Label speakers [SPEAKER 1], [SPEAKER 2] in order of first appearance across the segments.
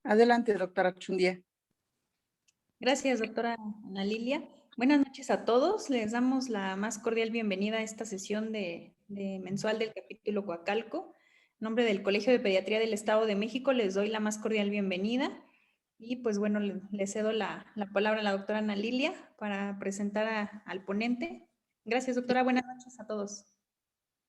[SPEAKER 1] Adelante, doctora Chundía.
[SPEAKER 2] Gracias, doctora Ana Lilia. Buenas noches a todos. Les damos la más cordial bienvenida a esta sesión de mensual del capítulo Coacalco. En nombre del Colegio de Pediatría del Estado de México les doy la más cordial bienvenida. Y pues bueno, le cedo la palabra a la doctora Ana Lilia para presentar al ponente. Gracias, doctora. Buenas noches a todos.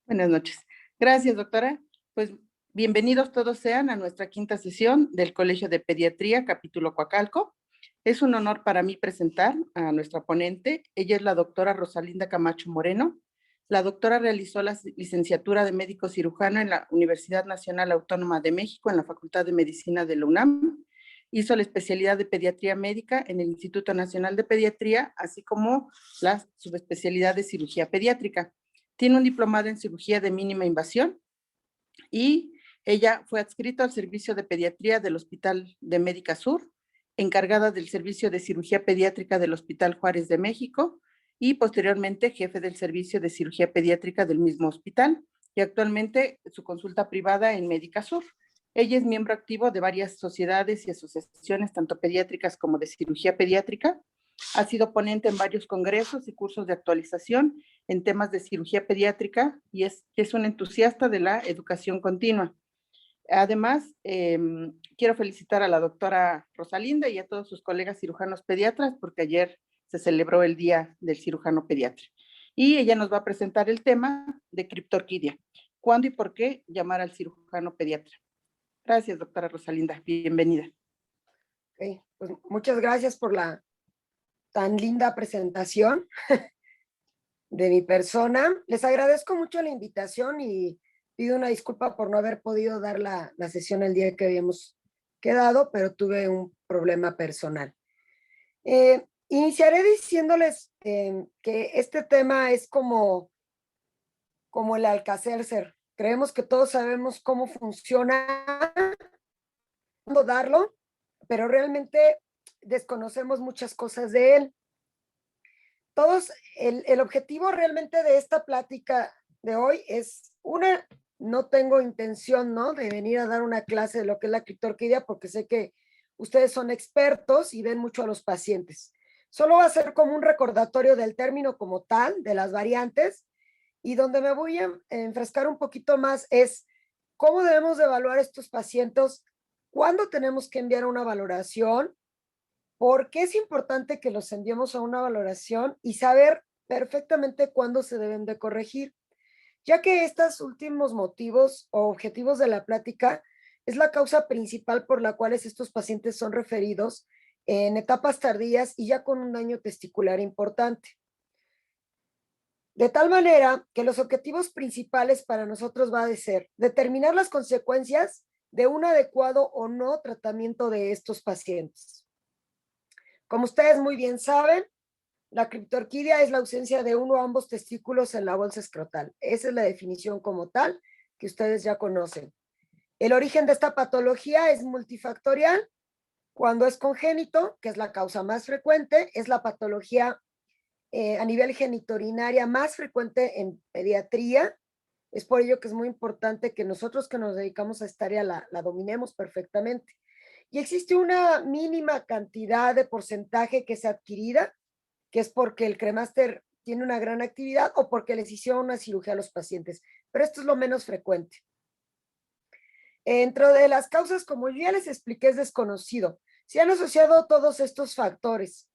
[SPEAKER 1] Buenas noches. Gracias, doctora. Pues bienvenidos todos sean a nuestra quinta sesión del Colegio de Pediatría, capítulo Coacalco. Es un honor para mí presentar a nuestra ponente. Ella es la doctora Rosalinda Camacho Moreno. La doctora realizó la licenciatura de médico cirujano en la Universidad Nacional Autónoma de México, en la Facultad de Medicina de la UNAM. Hizo la especialidad de pediatría médica en el Instituto Nacional de Pediatría, así como la subespecialidad de cirugía pediátrica. Tiene un diplomado en cirugía de mínima invasión y ella fue adscrita al servicio de pediatría del Hospital de Médica Sur, encargada del servicio de cirugía pediátrica del Hospital Juárez de México y posteriormente jefe del servicio de cirugía pediátrica del mismo hospital y actualmente su consulta privada en Médica Sur. Ella es miembro activo de varias sociedades y asociaciones, tanto pediátricas como de cirugía pediátrica. Ha sido ponente en varios congresos y cursos de actualización en temas de cirugía pediátrica y es un entusiasta de la educación continua. Además, quiero felicitar a la doctora Rosalinda y a todos sus colegas cirujanos pediatras porque ayer se celebró el Día del Cirujano Pediatra. Y ella nos va a presentar el tema de criptorquidia. ¿Cuándo y por qué llamar al cirujano pediatra? Gracias, doctora Rosalinda. Bienvenida.
[SPEAKER 3] Okay, pues muchas gracias por la tan linda presentación de mi persona. Les agradezco mucho la invitación y pido una disculpa por no haber podido dar la sesión el día que habíamos quedado, pero tuve un problema personal. Iniciaré diciéndoles que este tema es como el Alka-Seltzer. Creemos que todos sabemos cómo funciona, cómo darlo, pero realmente desconocemos muchas cosas de él. Todos, el objetivo realmente de esta plática de hoy es, no tengo intención, ¿no?, de venir a dar una clase de lo que es la criptorquidia, porque sé que ustedes son expertos y ven mucho a los pacientes. Solo va a ser como un recordatorio del término como tal, de las variantes, y donde me voy a enfrescar un poquito más es cómo debemos de evaluar estos pacientes, cuándo tenemos que enviar una valoración, por qué es importante que los enviemos a una valoración y saber perfectamente cuándo se deben de corregir, ya que estos últimos motivos o objetivos de la plática es la causa principal por la cual estos pacientes son referidos en etapas tardías y ya con un daño testicular importante. De tal manera que los objetivos principales para nosotros va a ser determinar las consecuencias de un adecuado o no tratamiento de estos pacientes. Como ustedes muy bien saben, la criptorquidia es la ausencia de uno o ambos testículos en la bolsa escrotal. Esa es la definición como tal que ustedes ya conocen. El origen de esta patología es multifactorial. Cuando es congénito, que es la causa más frecuente, es la patología a nivel genitourinaria más frecuente en pediatría. Es por ello que es muy importante que nosotros que nos dedicamos a esta área la dominemos perfectamente. Y existe una mínima cantidad de porcentaje que es adquirida, que es porque el cremaster tiene una gran actividad o porque les hicieron una cirugía a los pacientes, pero esto es lo menos frecuente. Dentro de las causas, como ya les expliqué, es desconocido. Se han asociado todos estos factores.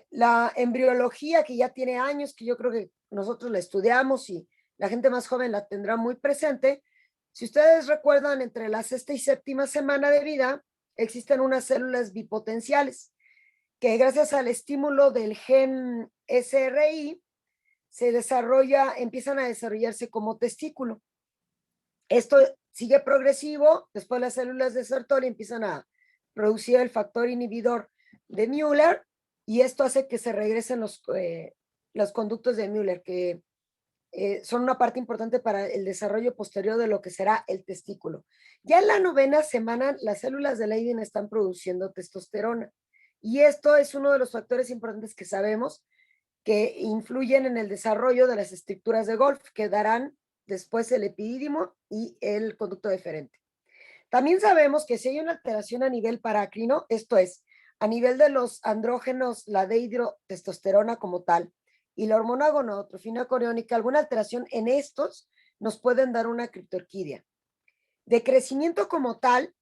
[SPEAKER 3] La embriología, que ya tiene años, que yo creo que nosotros la estudiamos y la gente más joven la tendrá muy presente. Si ustedes recuerdan, entre la sexta y séptima semana de vida, existen unas células bipotenciales que gracias al estímulo del gen SRI empiezan a desarrollarse como testículo. Esto sigue progresivo, después las células de Sertoli empiezan a producir el factor inhibidor de Müller y esto hace que se regresen los conductos de Müller, que son una parte importante para el desarrollo posterior de lo que será el testículo. Ya en la novena semana, las células de Leydig están produciendo testosterona. Y esto es uno de los factores importantes que sabemos que influyen en el desarrollo de las estructuras de Golgi, que darán después el epidídimo y el conducto deferente. También sabemos que si hay una alteración a nivel parácrino, esto es, a nivel de los andrógenos, la dehidrotestosterona como tal, y la hormona gonadotrofina coriónica, alguna alteración en estos nos pueden dar una criptorquidia. De crecimiento como tal,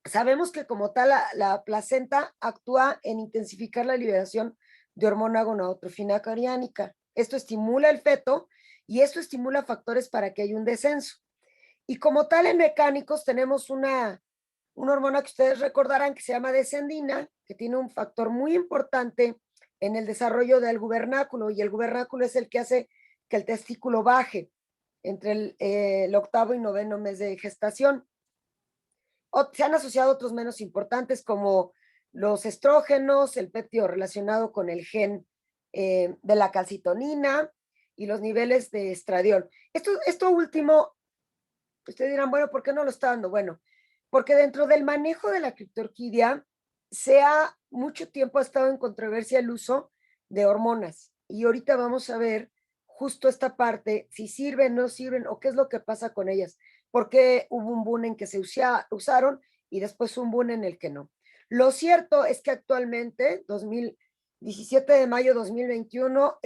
[SPEAKER 3] sabemos que como tal la placenta actúa en intensificar la liberación de hormona gonadotrofina coriónica. Esto estimula el feto y esto estimula factores para que haya un descenso. Y como tal en mecánicos tenemos una hormona que ustedes recordarán que se llama descendina, que tiene un factor muy importante en el desarrollo del gubernáculo, y el gubernáculo es el que hace que el testículo baje entre el octavo y noveno mes de gestación. Se han asociado otros menos importantes como los estrógenos, el péptido relacionado con el gen de la calcitonina y los niveles de estradiol. Esto último, ustedes dirán, bueno, ¿por qué no lo está dando? Bueno, porque dentro del manejo de la criptorquidia mucho tiempo ha estado en controversia el uso de hormonas, y ahorita vamos a ver justo esta parte, si sirven, no sirven, o qué es lo que pasa con ellas, porque hubo un boom en que se usaron y después un boom en el que no. Lo cierto es que actualmente, 17 de mayo de 2021,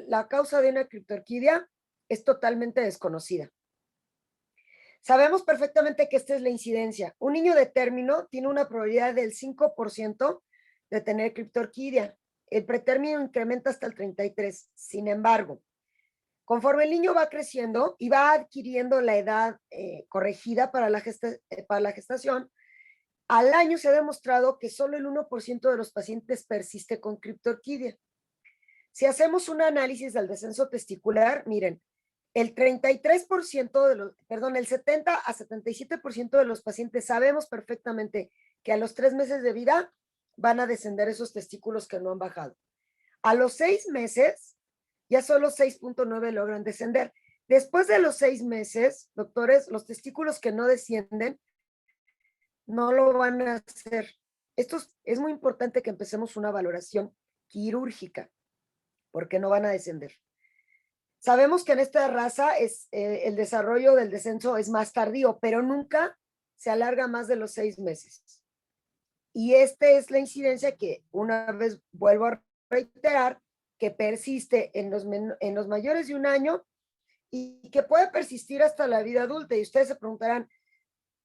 [SPEAKER 3] la causa de una criptorquidia es totalmente desconocida. Sabemos perfectamente que esta es la incidencia. Un niño de término tiene una probabilidad del 5% de tener criptorquidia. El pretérmino incrementa hasta el 33%. Sin embargo, conforme el niño va creciendo y va adquiriendo la edad corregida para la gestación, al año se ha demostrado que solo el 1% de los pacientes persiste con criptorquidia. Si hacemos un análisis del descenso testicular, miren, el 33% el 70 a 77% de los pacientes sabemos perfectamente que a los 3 meses de vida van a descender esos testículos que no han bajado. A los 6 meses, ya solo 6.9 logran descender. Después de los 6 meses, doctores, los testículos que no descienden no lo van a hacer. Esto es muy importante que empecemos una valoración quirúrgica, porque no van a descender. Sabemos que en esta raza el desarrollo del descenso es más tardío, pero nunca se alarga más de los 6 meses. Y esta es la incidencia que, una vez vuelvo a reiterar, que persiste en los mayores de 1 año y que puede persistir hasta la vida adulta. Y ustedes se preguntarán,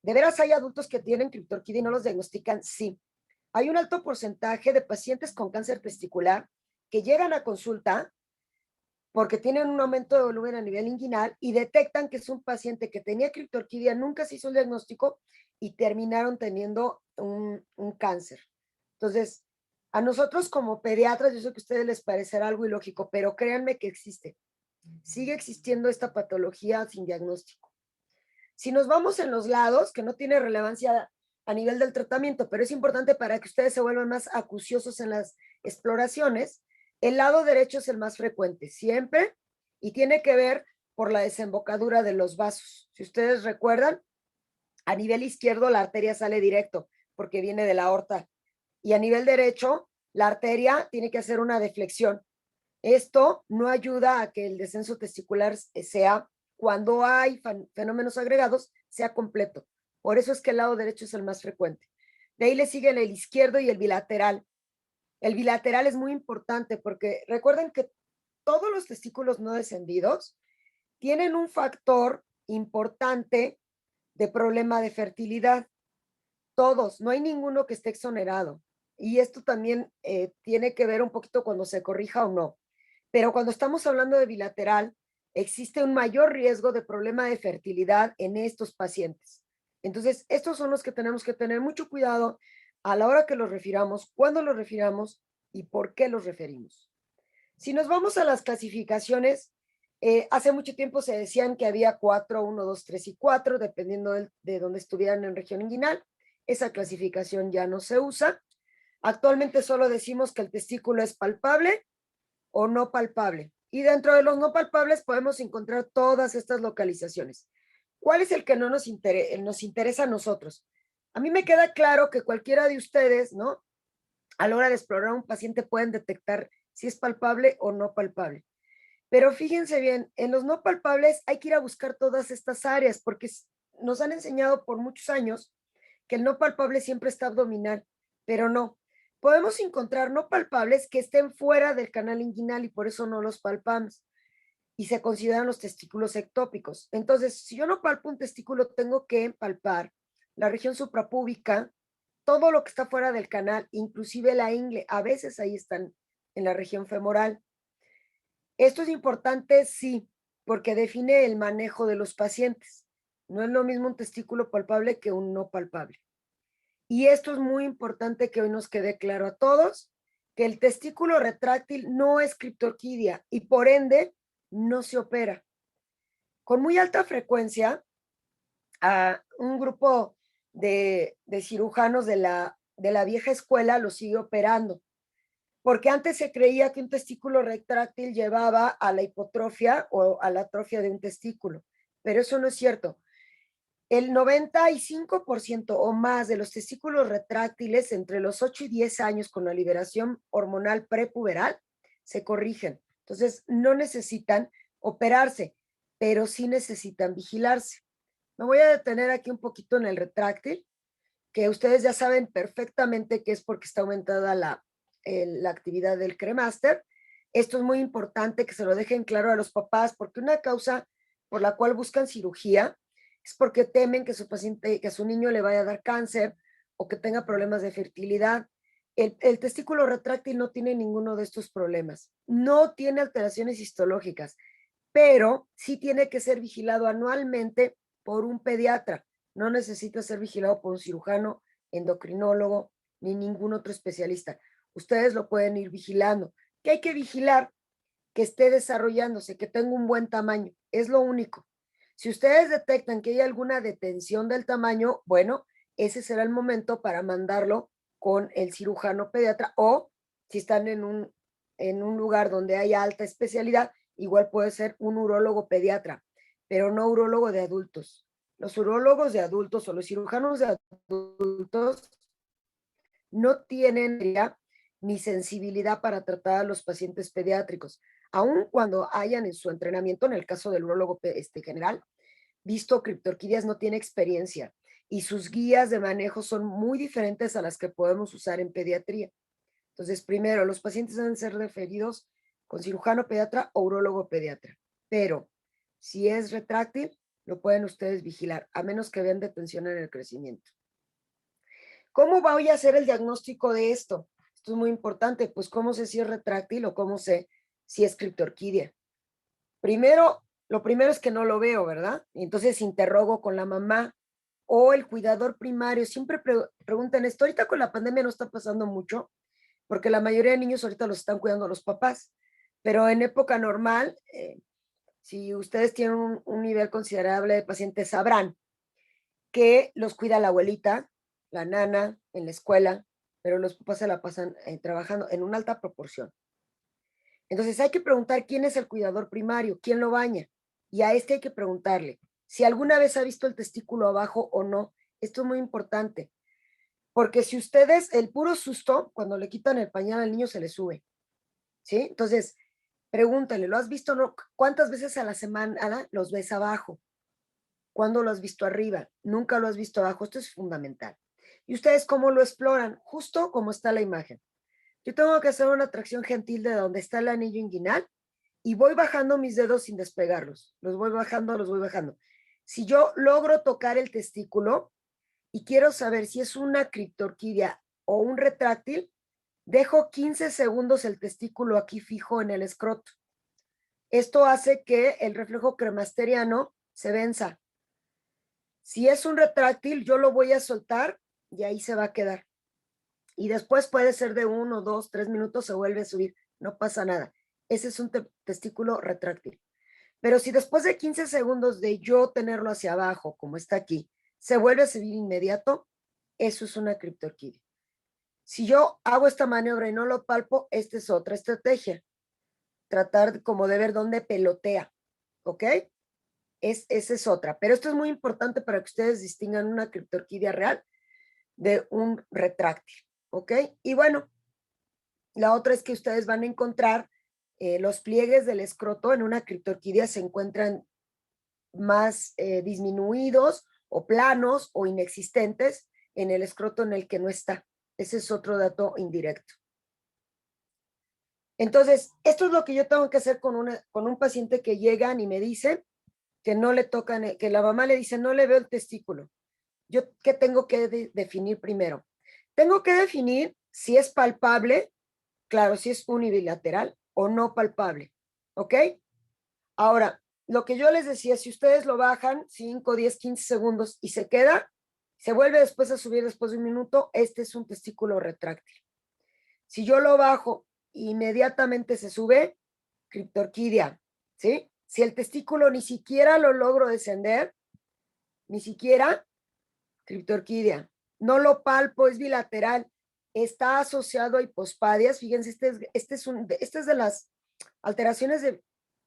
[SPEAKER 3] ¿de veras hay adultos que tienen criptorquidia y no los diagnostican? Sí. Hay un alto porcentaje de pacientes con cáncer testicular que llegan a consulta porque tienen un aumento de volumen a nivel inguinal y detectan que es un paciente que tenía criptorquidia, nunca se hizo el diagnóstico y terminaron teniendo un cáncer. Entonces, a nosotros como pediatras, yo sé que a ustedes les parecerá algo ilógico, pero créanme que existe. Sigue existiendo esta patología sin diagnóstico. Si nos vamos en los lados, que no tiene relevancia a nivel del tratamiento, pero es importante para que ustedes se vuelvan más acuciosos en las exploraciones, el lado derecho es el más frecuente, siempre, y tiene que ver por la desembocadura de los vasos. Si ustedes recuerdan, a nivel izquierdo la arteria sale directo, porque viene de la aorta, y a nivel derecho, la arteria tiene que hacer una deflexión. Esto no ayuda a que el descenso testicular sea, cuando hay fenómenos agregados, sea completo. Por eso es que el lado derecho es el más frecuente. De ahí le siguen el izquierdo y el bilateral. El bilateral es muy importante porque recuerden que todos los testículos no descendidos tienen un factor importante de problema de fertilidad. Todos, no hay ninguno que esté exonerado. Y esto también tiene que ver un poquito cuando se corrija o no. Pero cuando estamos hablando de bilateral, existe un mayor riesgo de problema de fertilidad en estos pacientes. Entonces, estos son los que tenemos que tener mucho cuidado a la hora que los refiramos, cuándo los refiramos y por qué los referimos. Si nos vamos a las clasificaciones, hace mucho tiempo se decían que había 4, 1, 2, 3 y 4, dependiendo de dónde estuvieran en región inguinal. Esa clasificación ya no se usa. Actualmente solo decimos que el testículo es palpable o no palpable. Y dentro de los no palpables podemos encontrar todas estas localizaciones. ¿Cuál es el que no nos interesa a nosotros? A mí me queda claro que cualquiera de ustedes, ¿no? A la hora de explorar a un paciente pueden detectar si es palpable o no palpable. Pero fíjense bien, en los no palpables hay que ir a buscar todas estas áreas porque nos han enseñado por muchos años que el no palpable siempre está abdominal, pero no. Podemos encontrar no palpables que estén fuera del canal inguinal y por eso no los palpamos y se consideran los testículos ectópicos. Entonces, si yo no palpo un testículo, tengo que palpar la región suprapúbica, todo lo que está fuera del canal, inclusive la ingle, a veces ahí están en la región femoral. Esto es importante, sí, porque define el manejo de los pacientes. No es lo mismo un testículo palpable que un no palpable. Y esto es muy importante que hoy nos quede claro a todos, que el testículo retráctil no es criptorquidia y por ende no se opera. Con muy alta frecuencia, a un grupo de cirujanos de la vieja escuela lo sigue operando, porque antes se creía que un testículo retráctil llevaba a la hipotrofia o a la atrofia de un testículo, pero eso no es cierto. El 95% o más de los testículos retráctiles entre los 8 y 10 años con la liberación hormonal prepuberal se corrigen. Entonces, no necesitan operarse, pero sí necesitan vigilarse. Me voy a detener aquí un poquito en el retráctil, que ustedes ya saben perfectamente que es porque está aumentada la actividad del cremaster. Esto es muy importante que se lo dejen claro a los papás, porque una causa por la cual buscan cirugía es porque temen que su paciente, que a su niño le vaya a dar cáncer o que tenga problemas de fertilidad. El testículo retráctil no tiene ninguno de estos problemas. No tiene alteraciones histológicas, pero sí tiene que ser vigilado anualmente por un pediatra. No necesita ser vigilado por un cirujano, endocrinólogo, ni ningún otro especialista. Ustedes lo pueden ir vigilando. ¿Qué hay que vigilar? Que esté desarrollándose, que tenga un buen tamaño. Es lo único. Si ustedes detectan que hay alguna detención del tamaño, bueno, ese será el momento para mandarlo con el cirujano pediatra o si están en un lugar donde haya alta especialidad, igual puede ser un urólogo pediatra, pero no urólogo de adultos. Los urólogos de adultos o los cirujanos de adultos no tienen ya ni sensibilidad para tratar a los pacientes pediátricos, aun cuando hayan en su entrenamiento, en el caso del urólogo general, visto criptorquidias, no tiene experiencia y sus guías de manejo son muy diferentes a las que podemos usar en pediatría. Entonces, primero, los pacientes deben ser referidos con cirujano pediatra o urólogo pediatra, pero si es retráctil, lo pueden ustedes vigilar, a menos que vean detención en el crecimiento. ¿Cómo voy a hacer el diagnóstico de esto? Esto es muy importante, pues cómo sé si es retráctil o cómo sé si es criptorquidia. Primero, lo primero es que no lo veo, ¿verdad? Y entonces interrogo con la mamá o el cuidador primario. Siempre preguntan esto. Ahorita con la pandemia no está pasando mucho, porque la mayoría de niños ahorita los están cuidando los papás. Pero en época normal, si ustedes tienen un nivel considerable de pacientes, sabrán que los cuida la abuelita, la nana, en la escuela, pero los papás se la pasan trabajando en una alta proporción. Entonces hay que preguntar quién es el cuidador primario, quién lo baña. Y a este hay que preguntarle si alguna vez ha visto el testículo abajo o no. Esto es muy importante. Porque si ustedes, el puro susto, cuando le quitan el pañal al niño se le sube. ¿Sí? Entonces, pregúntale, ¿lo has visto o no? ¿Cuántas veces a la semana los ves abajo? ¿Cuándo lo has visto arriba? Nunca lo has visto abajo. Esto es fundamental. ¿Y ustedes cómo lo exploran? Justo como está la imagen. Yo tengo que hacer una tracción gentil de donde está el anillo inguinal y voy bajando mis dedos sin despegarlos. Los voy bajando, los voy bajando. Si yo logro tocar el testículo y quiero saber si es una criptorquidia o un retráctil, dejo 15 segundos el testículo aquí fijo en el escroto. Esto hace que el reflejo cremasteriano se venza. Si es un retráctil, yo lo voy a soltar y ahí se va a quedar. Y después puede ser de 1, 2, 3 minutos, se vuelve a subir, no pasa nada. Ese es un testículo retráctil. Pero si después de 15 segundos de yo tenerlo hacia abajo, como está aquí, se vuelve a subir inmediato, eso es una criptorquidia. Si yo hago esta maniobra y no lo palpo, esta es otra estrategia. Tratar como de ver dónde pelotea, ¿ok? Esa es otra. Pero esto es muy importante para que ustedes distingan una criptorquidia real de un retráctil, ¿ok? Y bueno, la otra es que ustedes van a encontrar los pliegues del escroto en una criptorquidia se encuentran más disminuidos o planos o inexistentes en el escroto en el que no está. Ese es otro dato indirecto. Entonces, esto es lo que yo tengo que hacer con un paciente que llegan y me dice que no le tocan, que la mamá le dice, no le veo el testículo. Yo, ¿qué tengo que definir primero? Tengo que definir si es palpable, claro, si es unilateral o no palpable, ¿ok? Ahora, lo que yo les decía, si ustedes lo bajan 5, 10, 15 segundos y se queda, se vuelve después a subir después de un minuto, este es un testículo retráctil. Si yo lo bajo, inmediatamente se sube, criptorquidia, ¿sí? Si el testículo ni siquiera lo logro descender, ni siquiera, criptorquidia. No lo palpo, es bilateral. Está asociado a hipospadias. Fíjense, este es de las alteraciones de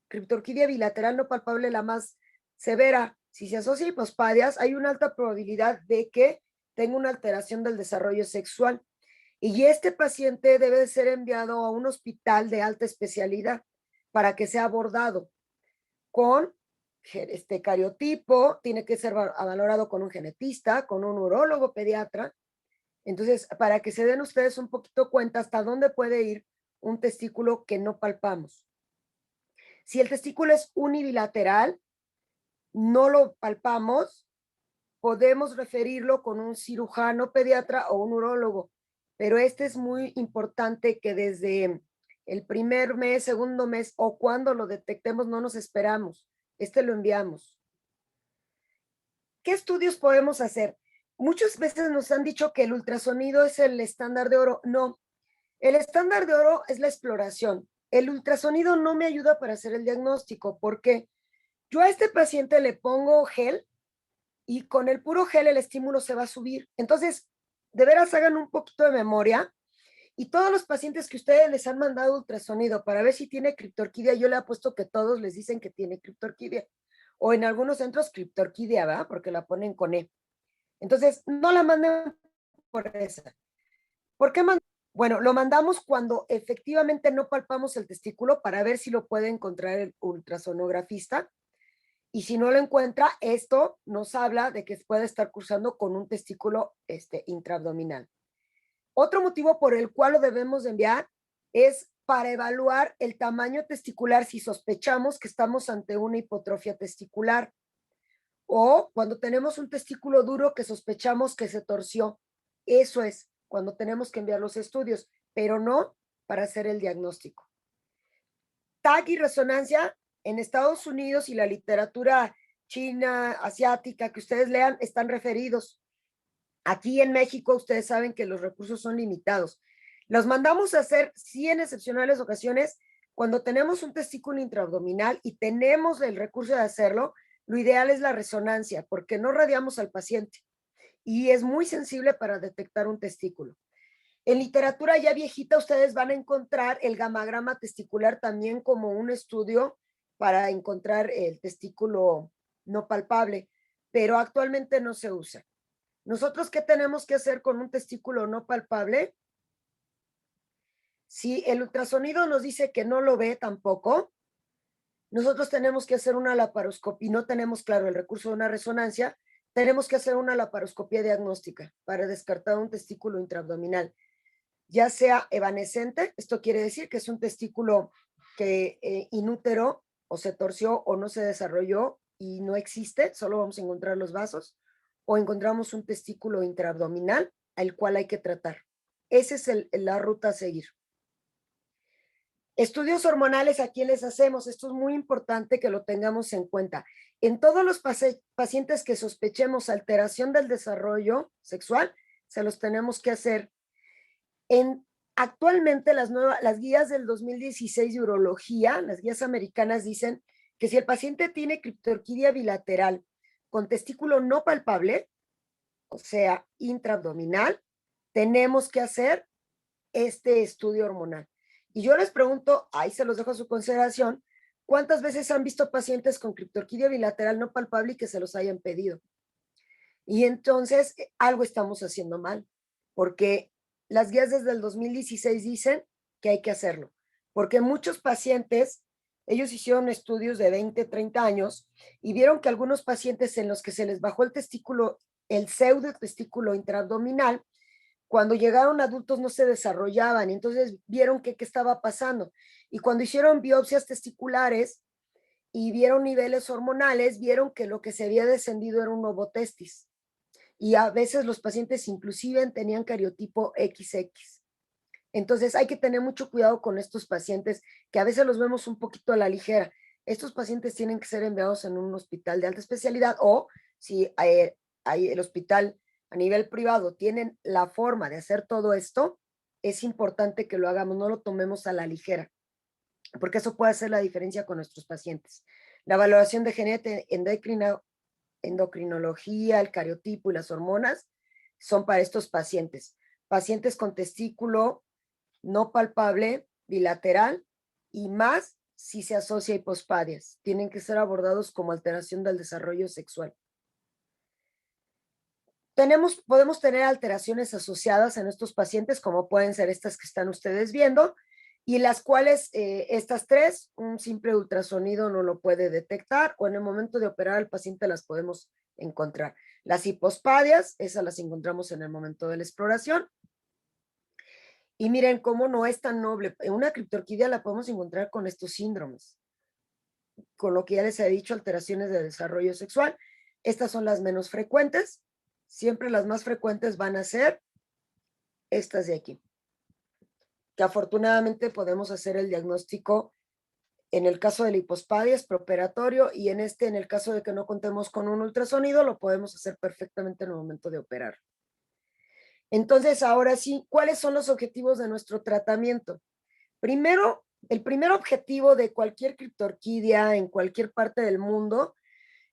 [SPEAKER 3] criptorquidia bilateral no palpable la más severa. Si se asocia a hipospadias, hay una alta probabilidad de que tenga una alteración del desarrollo sexual. Y este paciente debe de ser enviado a un hospital de alta especialidad para que sea abordado con cariotipo, tiene que ser valorado con un genetista, con un urólogo pediatra. Entonces, para que se den ustedes un poquito cuenta hasta dónde puede ir un testículo que no palpamos. Si el testículo es unilateral, no lo palpamos, podemos referirlo con un cirujano pediatra o un urólogo, pero es muy importante que desde el primer mes, segundo mes o cuando lo detectemos no nos esperamos, lo enviamos. ¿Qué estudios podemos hacer? Muchas veces nos han dicho que el ultrasonido es el estándar de oro. No, el estándar de oro es la exploración. El ultrasonido no me ayuda para hacer el diagnóstico porque yo a este paciente le pongo gel y con el puro gel el estímulo se va a subir. Entonces, de veras hagan un poquito de memoria y todos los pacientes que ustedes les han mandado ultrasonido para ver si tiene criptorquidia, yo le apuesto que todos les dicen que tiene criptorquidia. O en algunos centros criptorquidia, ¿verdad? Porque la ponen con E. Entonces, no la manden por esa. ¿Por qué mandamos? Bueno, lo mandamos cuando efectivamente no palpamos el testículo para ver si lo puede encontrar el ultrasonografista. Y si no lo encuentra, esto nos habla de que puede estar cursando con un testículo intraabdominal. Otro motivo por el cual lo debemos de enviar es para evaluar el tamaño testicular si sospechamos que estamos ante una hipotrofia testicular o cuando tenemos un testículo duro que sospechamos que se torció. Eso es cuando tenemos que enviar los estudios, pero no para hacer el diagnóstico. TAC y resonancia en Estados Unidos y la literatura china, asiática que ustedes lean están referidos. Aquí en México ustedes saben que los recursos son limitados. Los mandamos a hacer, sí, en excepcionales ocasiones, cuando tenemos un testículo intraabdominal y tenemos el recurso de hacerlo, lo ideal es la resonancia, porque no radiamos al paciente y es muy sensible para detectar un testículo. En literatura ya viejita ustedes van a encontrar el gamagrama testicular también como un estudio para encontrar el testículo no palpable, pero actualmente no se usa. ¿Nosotros qué tenemos que hacer con un testículo no palpable? Si el ultrasonido nos dice que no lo ve tampoco, nosotros tenemos que hacer una laparoscopia y no tenemos, claro, el recurso de una resonancia, tenemos que hacer una laparoscopia diagnóstica para descartar un testículo intraabdominal, ya sea evanescente, esto quiere decir que es un testículo que inútero o se torció o no se desarrolló y no existe, solo vamos a encontrar los vasos, o encontramos un testículo intraabdominal al cual hay que tratar. Esa es la ruta a seguir. Estudios hormonales, ¿a quién les hacemos? Esto es muy importante que lo tengamos en cuenta. En todos los pacientes que sospechemos alteración del desarrollo sexual, se los tenemos que hacer. Actualmente las guías del 2016 de urología, las guías americanas dicen que si el paciente tiene criptorquidia bilateral con testículo no palpable, o sea, intraabdominal, tenemos que hacer este estudio hormonal. Y yo les pregunto, ahí se los dejo a su consideración, ¿cuántas veces han visto pacientes con criptorquidia bilateral no palpable y que se los hayan pedido? Y entonces algo estamos haciendo mal, porque las guías desde el 2016 dicen que hay que hacerlo, porque muchos pacientes, ellos hicieron estudios de 20, 30 años y vieron que algunos pacientes en los que se les bajó el testículo el pseudotestículo intraabdominal. Cuando llegaron adultos no se desarrollaban, y entonces vieron qué estaba pasando. Y cuando hicieron biopsias testiculares y vieron niveles hormonales, vieron que lo que se había descendido era un ovotestis. Y a veces los pacientes inclusive tenían cariotipo XX. Entonces hay que tener mucho cuidado con estos pacientes, que a veces los vemos un poquito a la ligera. Estos pacientes tienen que ser enviados en un hospital de alta especialidad, o si hay el hospital a nivel privado tienen la forma de hacer todo esto, es importante que lo hagamos, no lo tomemos a la ligera, porque eso puede hacer la diferencia con nuestros pacientes. La valoración de genética endocrinología, el cariotipo y las hormonas son para estos pacientes. Pacientes con testículo no palpable, bilateral, y más si se asocia a hipospadias. Tienen que ser abordados como alteración del desarrollo sexual. Podemos tener alteraciones asociadas en estos pacientes, como pueden ser estas que están ustedes viendo, y las cuales estas tres, un simple ultrasonido no lo puede detectar, o en el momento de operar al paciente las podemos encontrar. Las hipospadias, esas las encontramos en el momento de la exploración. Y miren cómo no es tan noble. Una criptorquidia la podemos encontrar con estos síndromes, con lo que ya les he dicho, alteraciones de desarrollo sexual. Estas son las menos frecuentes. Siempre las más frecuentes van a ser estas de aquí, que afortunadamente podemos hacer el diagnóstico. En el caso de la hipospadia es preoperatorio, y en el caso de que no contemos con un ultrasonido, lo podemos hacer perfectamente en el momento de operar. Entonces, ahora sí, ¿cuáles son los objetivos de nuestro tratamiento? Primero, el primer objetivo de cualquier criptorquidia en cualquier parte del mundo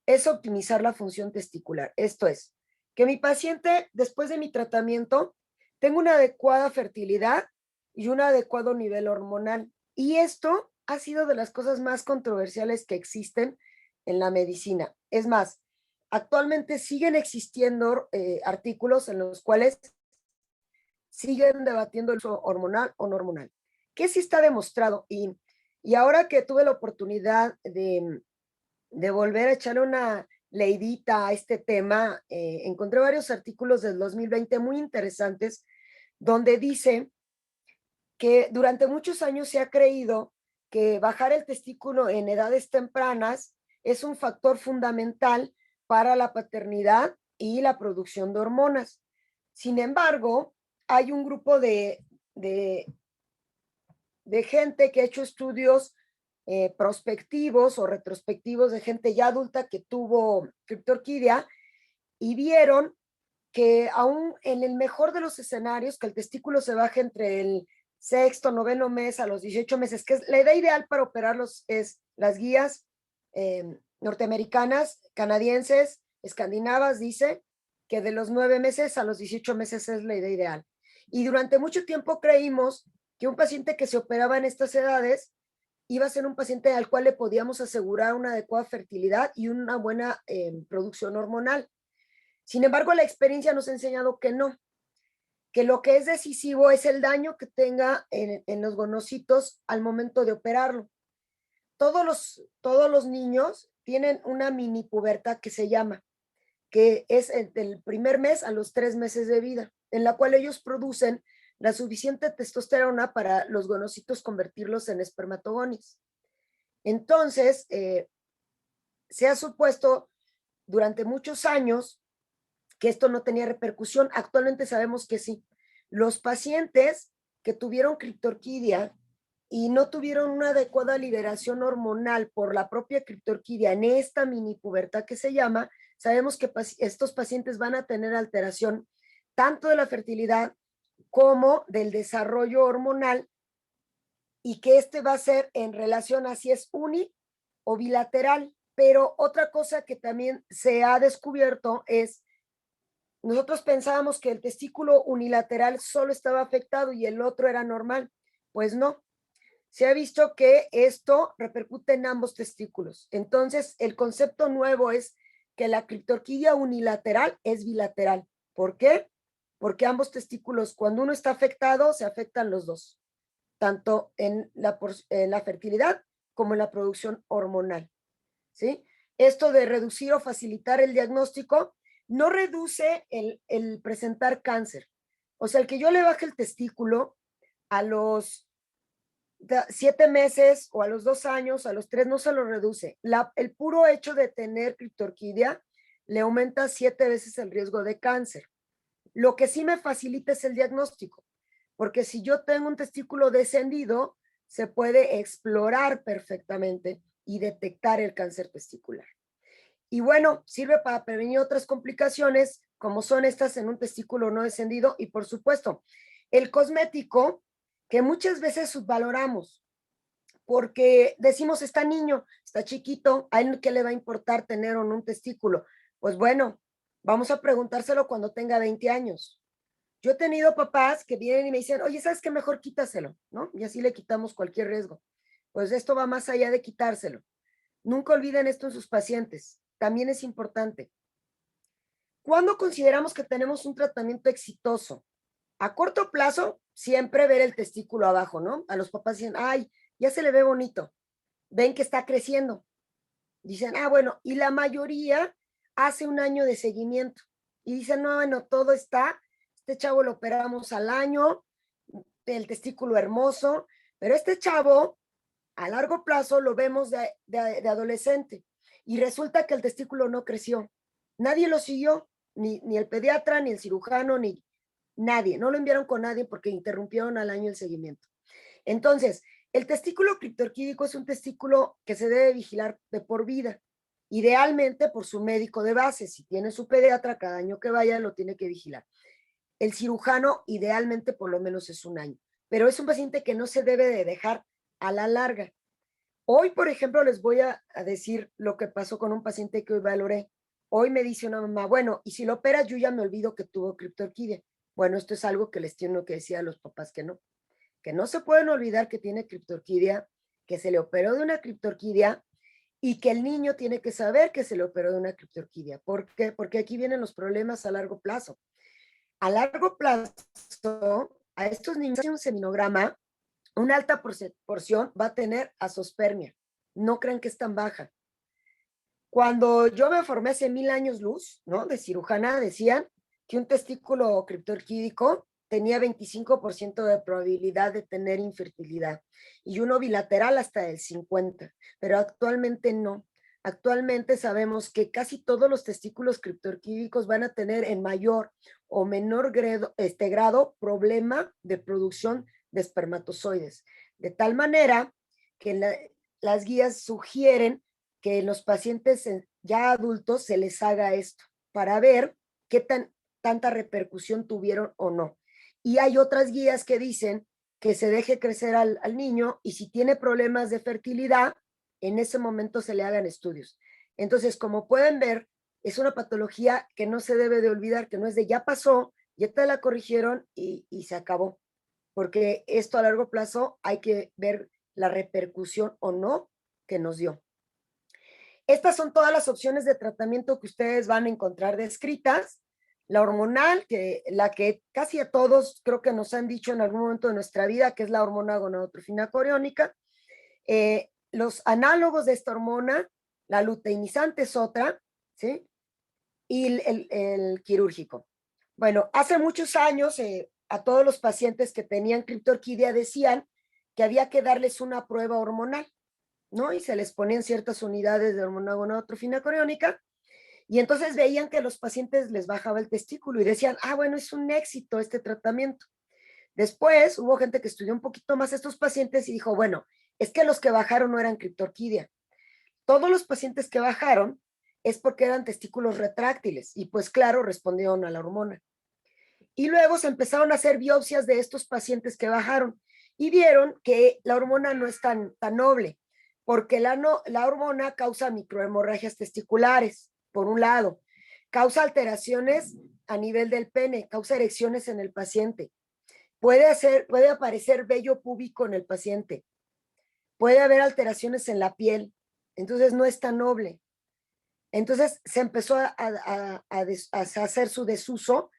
[SPEAKER 3] es optimizar la función testicular. Esto es, que mi paciente, después de mi tratamiento, tenga una adecuada fertilidad y un adecuado nivel hormonal. Y esto ha sido de las cosas más controversiales que existen en la medicina. Es más, actualmente siguen existiendo artículos en los cuales siguen debatiendo el uso hormonal o no hormonal. ¿Qué sí está demostrado? Y ahora que tuve la oportunidad de volver a echarle una leidita a este tema, encontré varios artículos del 2020 muy interesantes, donde dice que durante muchos años se ha creído que bajar el testículo en edades tempranas es un factor fundamental para la paternidad y la producción de hormonas. Sin embargo, hay un grupo de gente que ha hecho estudios prospectivos o retrospectivos de gente ya adulta que tuvo criptorquidia, y vieron que aún en el mejor de los escenarios, que el testículo se baje entre el sexto, noveno mes a los 18 meses, que es la edad ideal para operarlos, es las guías norteamericanas, canadienses, escandinavas, dice que de los 9 meses a los 18 meses es la edad ideal. Y durante mucho tiempo creímos que un paciente que se operaba en estas edades iba a ser un paciente al cual le podíamos asegurar una adecuada fertilidad y una buena producción hormonal. Sin embargo, la experiencia nos ha enseñado que no, que lo que es decisivo es el daño que tenga en los gonocitos al momento de operarlo. Todos los niños tienen una mini pubertad que se llama, que es del primer mes a los 3 meses de vida, en la cual ellos producen la suficiente testosterona para los gonocitos convertirlos en espermatogonis. Entonces, se ha supuesto durante muchos años que esto no tenía repercusión. Actualmente sabemos que sí. Los pacientes que tuvieron criptorquidia y no tuvieron una adecuada liberación hormonal por la propia criptorquidia en esta mini pubertad que se llama, sabemos que estos pacientes van a tener alteración tanto de la fertilidad como del desarrollo hormonal, y que este va a ser en relación a si es uni o bilateral. Pero otra cosa que también se ha descubierto es, nosotros pensábamos que el testículo unilateral solo estaba afectado y el otro era normal. Pues no, se ha visto que esto repercute en ambos testículos. Entonces, el concepto nuevo es que la criptorquidia unilateral es bilateral. ¿Por qué? Porque ambos testículos, cuando uno está afectado, se afectan los dos, tanto en la fertilidad como en la producción hormonal, ¿sí? Esto de reducir o facilitar el diagnóstico no reduce el presentar cáncer. O sea, el que yo le baje el testículo a los 7 meses o a los 2 años, a los 3, no se lo reduce. El puro hecho de tener criptorquidia le aumenta 7 veces el riesgo de cáncer. Lo que sí me facilita es el diagnóstico, porque si yo tengo un testículo descendido, se puede explorar perfectamente y detectar el cáncer testicular. Y bueno, sirve para prevenir otras complicaciones, como son estas en un testículo no descendido, y por supuesto, el cosmético, que muchas veces subvaloramos, porque decimos, está niño, está chiquito, ¿a él qué le va a importar tener o no un testículo? Pues bueno, vamos a preguntárselo cuando tenga 20 años. Yo he tenido papás que vienen y me dicen, oye, ¿sabes qué? Mejor quítaselo, ¿no? Y así le quitamos cualquier riesgo. Pues esto va más allá de quitárselo. Nunca olviden esto en sus pacientes. También es importante. ¿Cuándo consideramos que tenemos un tratamiento exitoso? A corto plazo, siempre ver el testículo abajo, ¿no? A los papás dicen, ay, ya se le ve bonito. Ven que está creciendo. Dicen, ah, bueno, y la mayoría hace un año de seguimiento. Y dicen, no, bueno, todo está, este chavo lo operamos al año, el testículo hermoso, pero este chavo a largo plazo lo vemos de adolescente y resulta que el testículo no creció. Nadie lo siguió, ni el pediatra, ni el cirujano, ni nadie. No lo enviaron con nadie porque interrumpieron al año el seguimiento. Entonces, el testículo criptorquídico es un testículo que se debe vigilar de por vida, idealmente por su médico de base. Si tiene su pediatra, cada año que vaya lo tiene que vigilar. El cirujano, idealmente, por lo menos es un año. Pero es un paciente que no se debe de dejar a la larga. Hoy, por ejemplo, les voy a decir lo que pasó con un paciente que hoy valoré. Hoy me dice una mamá, bueno, y si lo operas, yo ya me olvido que tuvo criptorquidia. Bueno, esto es algo que les tengo que decir a los papás que no se pueden olvidar que tiene criptorquidia, que se le operó de una criptorquidia y que el niño tiene que saber que se le operó de una criptorquidia. ¿Por qué? Porque aquí vienen los problemas a largo plazo. A largo plazo, a estos niños un seminograma, una alta porción va a tener azoospermia. No crean que es tan baja. Cuando yo me formé hace 1000 años luz, ¿no? De cirujana, decían que un testículo criptorquídico tenía 25% de probabilidad de tener infertilidad y uno bilateral hasta el 50%, pero actualmente no. Actualmente sabemos que casi todos los testículos criptorquídicos van a tener en mayor o menor grado problema de producción de espermatozoides, de tal manera que las guías sugieren que en los pacientes ya adultos se les haga esto para ver qué tanta repercusión tuvieron o no. Y hay otras guías que dicen que se deje crecer al niño y si tiene problemas de fertilidad, en ese momento se le hagan estudios. Entonces, como pueden ver, es una patología que no se debe de olvidar, que no es de ya pasó, ya te la corrigieron y se acabó. Porque esto a largo plazo hay que ver la repercusión o no que nos dio. Estas son todas las opciones de tratamiento que ustedes van a encontrar descritas. La hormonal, la que casi a todos creo que nos han dicho en algún momento de nuestra vida, que es la hormona gonadotrofina coriónica. Los análogos de esta hormona, la luteinizante es otra, ¿sí? Y el quirúrgico. Bueno, hace muchos años a todos los pacientes que tenían criptorquidia decían que había que darles una prueba hormonal, ¿no? Y se les ponían ciertas unidades de hormona gonadotrofina coriónica y entonces veían que a los pacientes les bajaba el testículo y decían, ah, bueno, es un éxito este tratamiento. Después hubo gente que estudió un poquito más a estos pacientes y dijo, bueno, es que los que bajaron no eran criptorquidia. Todos los pacientes que bajaron es porque eran testículos retráctiles y pues claro, respondieron a la hormona. Y luego se empezaron a hacer biopsias de estos pacientes que bajaron y vieron que la hormona no es tan noble, porque la hormona causa microhemorragias testiculares, por un lado, causa alteraciones a nivel del pene, causa erecciones en el paciente, puede aparecer vello púbico en el paciente, puede haber alteraciones en la piel, entonces no es tan noble. Entonces se empezó a hacer su desuso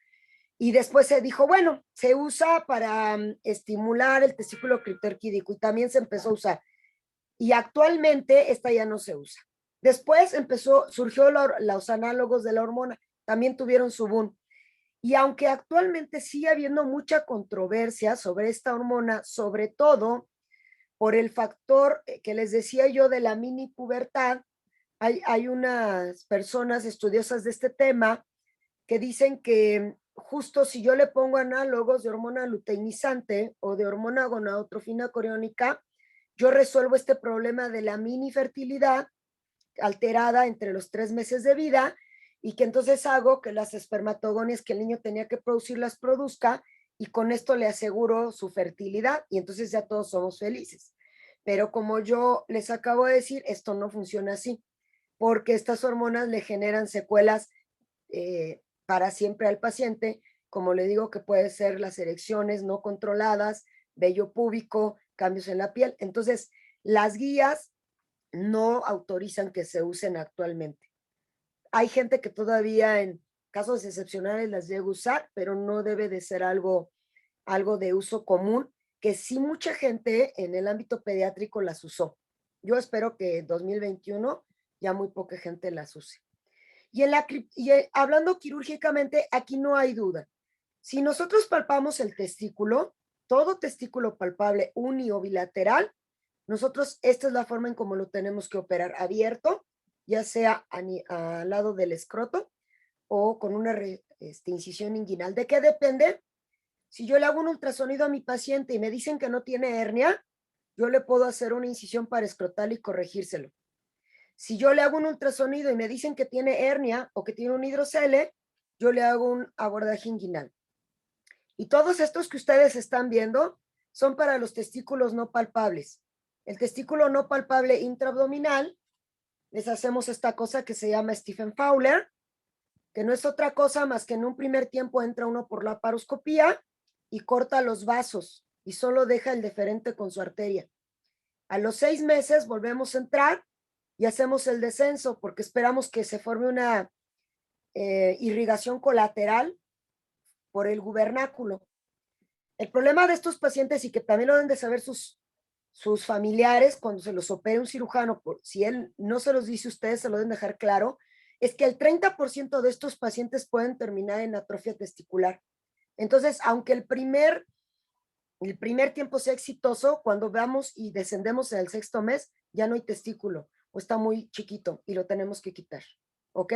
[SPEAKER 3] y después se dijo, bueno, se usa para estimular el testículo criptorquídico y también se empezó a usar. Y actualmente esta ya no se usa. Después surgió los análogos de la hormona, también tuvieron su boom. Y aunque actualmente sigue habiendo mucha controversia sobre esta hormona, sobre todo por el factor que les decía yo de la mini pubertad, hay unas personas estudiosas de este tema que dicen que justo si yo le pongo análogos de hormona luteinizante o de hormona gonadotrofina coriónica, yo resuelvo este problema de la mini fertilidad alterada entre los 3 meses de vida y que entonces hago que las espermatogonias que el niño tenía que producir las produzca y con esto le aseguro su fertilidad y entonces ya todos somos felices. Pero como yo les acabo de decir, esto no funciona así, porque estas hormonas le generan secuelas para siempre al paciente, como le digo que puede ser las erecciones no controladas, vello púbico, cambios en la piel. Entonces, las guías no autorizan que se usen actualmente. Hay gente que todavía en casos excepcionales las debe usar, pero no debe de ser algo de uso común, que sí mucha gente en el ámbito pediátrico las usó. Yo espero que en 2021 ya muy poca gente las use. Hablando quirúrgicamente, aquí no hay duda. Si nosotros palpamos el testículo, todo testículo palpable uni o bilateral, nosotros esta es la forma en cómo lo tenemos que operar, abierto, ya sea al lado del escroto o con una incisión inguinal. ¿De qué depende? Si yo le hago un ultrasonido a mi paciente y me dicen que no tiene hernia, yo le puedo hacer una incisión paraescrotal y corregírselo. Si yo le hago un ultrasonido y me dicen que tiene hernia o que tiene un hidrocele, yo le hago un abordaje inguinal. Y todos estos que ustedes están viendo son para los testículos no palpables. El testículo no palpable intraabdominal, les hacemos esta cosa que se llama Stephen Fowler, que no es otra cosa más que en un primer tiempo entra uno por la paroscopía y corta los vasos y solo deja el deferente con su arteria. A los 6 meses volvemos a entrar y hacemos el descenso porque esperamos que se forme una irrigación colateral por el gubernáculo. El problema de estos pacientes, y que también lo deben de saber sus familiares cuando se los opere un cirujano, si él no se los dice, ustedes se lo deben dejar claro, es que el 30% de estos pacientes pueden terminar en atrofia testicular. Entonces, aunque el primer tiempo sea exitoso, cuando vamos y descendemos en el 6º mes, ya no hay testículo o está muy chiquito y lo tenemos que quitar, ¿ok?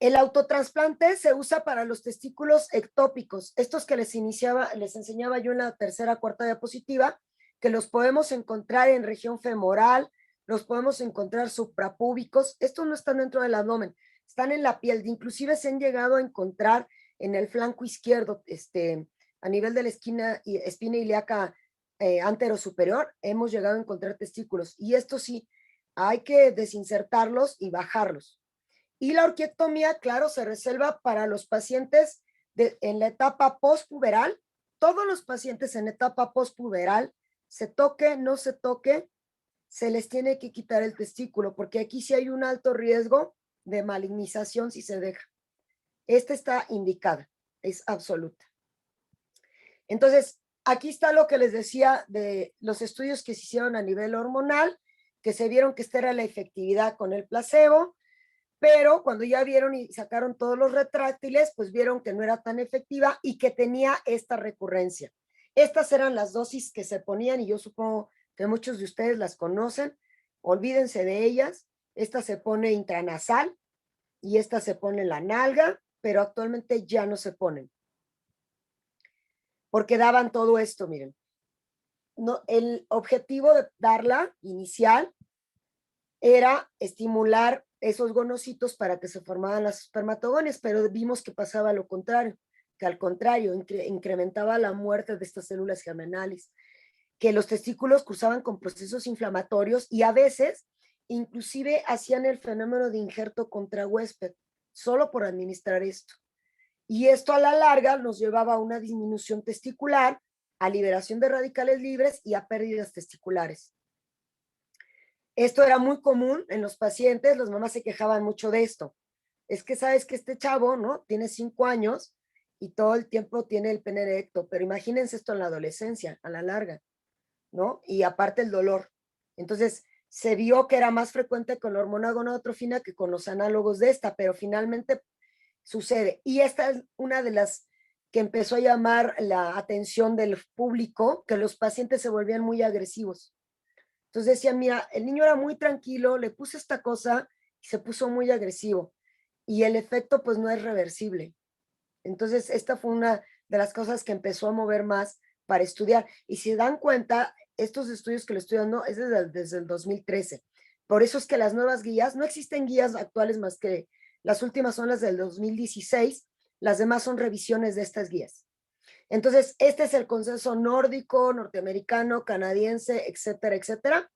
[SPEAKER 3] El autotrasplante se usa para los testículos ectópicos, estos que les enseñaba yo en la 3ª, 4ª diapositiva, que los podemos encontrar en región femoral, los podemos encontrar suprapúbicos, estos no están dentro del abdomen, están en la piel, inclusive se han llegado a encontrar en el flanco izquierdo, a nivel de la espina ilíaca anterosuperior, hemos llegado a encontrar testículos, y estos sí, hay que desinsertarlos y bajarlos. Y la orquiectomía, claro, se reserva para los pacientes en la etapa postpuberal. Todos los pacientes en etapa postpuberal, se toque, no se toque, se les tiene que quitar el testículo, porque aquí sí hay un alto riesgo de malignización si se deja. Esta está indicada, es absoluta. Entonces, aquí está lo que les decía de los estudios que se hicieron a nivel hormonal, que se vieron que esta era la efectividad con el placebo, pero cuando ya vieron y sacaron todos los retráctiles, pues vieron que no era tan efectiva y que tenía esta recurrencia. Estas eran las dosis que se ponían y yo supongo que muchos de ustedes las conocen, olvídense de ellas. Esta se pone intranasal y esta se pone en la nalga, pero actualmente ya no se ponen. Porque daban todo esto, miren. No, el objetivo de darla inicial era estimular esos gonocitos para que se formaran las espermatogonias, pero vimos que pasaba lo contrario, que al contrario, incrementaba la muerte de estas células germinales, que los testículos cruzaban con procesos inflamatorios y a veces inclusive hacían el fenómeno de injerto contra huésped, solo por administrar esto. Y esto a la larga nos llevaba a una disminución testicular, a liberación de radicales libres y a pérdidas testiculares. Esto era muy común en los pacientes, las mamás se quejaban mucho de esto. Es que sabes que este chavo, ¿no? Tiene 5 años y todo el tiempo tiene el pene erecto, pero imagínense esto en la adolescencia, a la larga, ¿no? Y aparte el dolor. Entonces, se vio que era más frecuente con la hormona gonadotrofina que con los análogos de esta, pero finalmente sucede. Y esta es una de las que empezó a llamar la atención del público, que los pacientes se volvían muy agresivos. Entonces decían, mira, el niño era muy tranquilo, le puse esta cosa y se puso muy agresivo. Y el efecto pues no es reversible. Entonces esta fue una de las cosas que empezó a mover más para estudiar. Y si dan cuenta, estos estudios que le estoy dando es desde el 2013. Por eso es que las nuevas guías, no existen guías actuales más que las últimas son las del 2016, las demás son revisiones de estas guías. Entonces, este es el consenso nórdico, norteamericano, canadiense, etcétera, etcétera,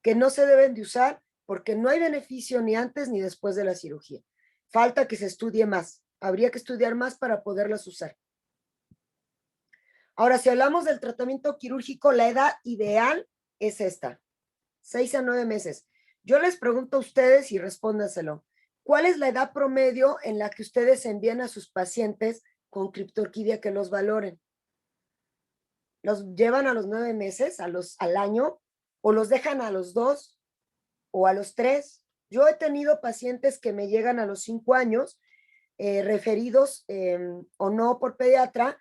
[SPEAKER 3] que no se deben de usar porque no hay beneficio ni antes ni después de la cirugía. Falta que se estudie más. Habría que estudiar más para poderlas usar. Ahora, si hablamos del tratamiento quirúrgico, la edad ideal es esta, 6 a 9 meses. Yo les pregunto a ustedes y respóndaselo. ¿Cuál es la edad promedio en la que ustedes envían a sus pacientes con criptorquidia que los valoren? ¿Los llevan a los 9 meses, al año, o los dejan a los 2 o a los 3? Yo he tenido pacientes que me llegan a los 5 años, referidos o no por pediatra,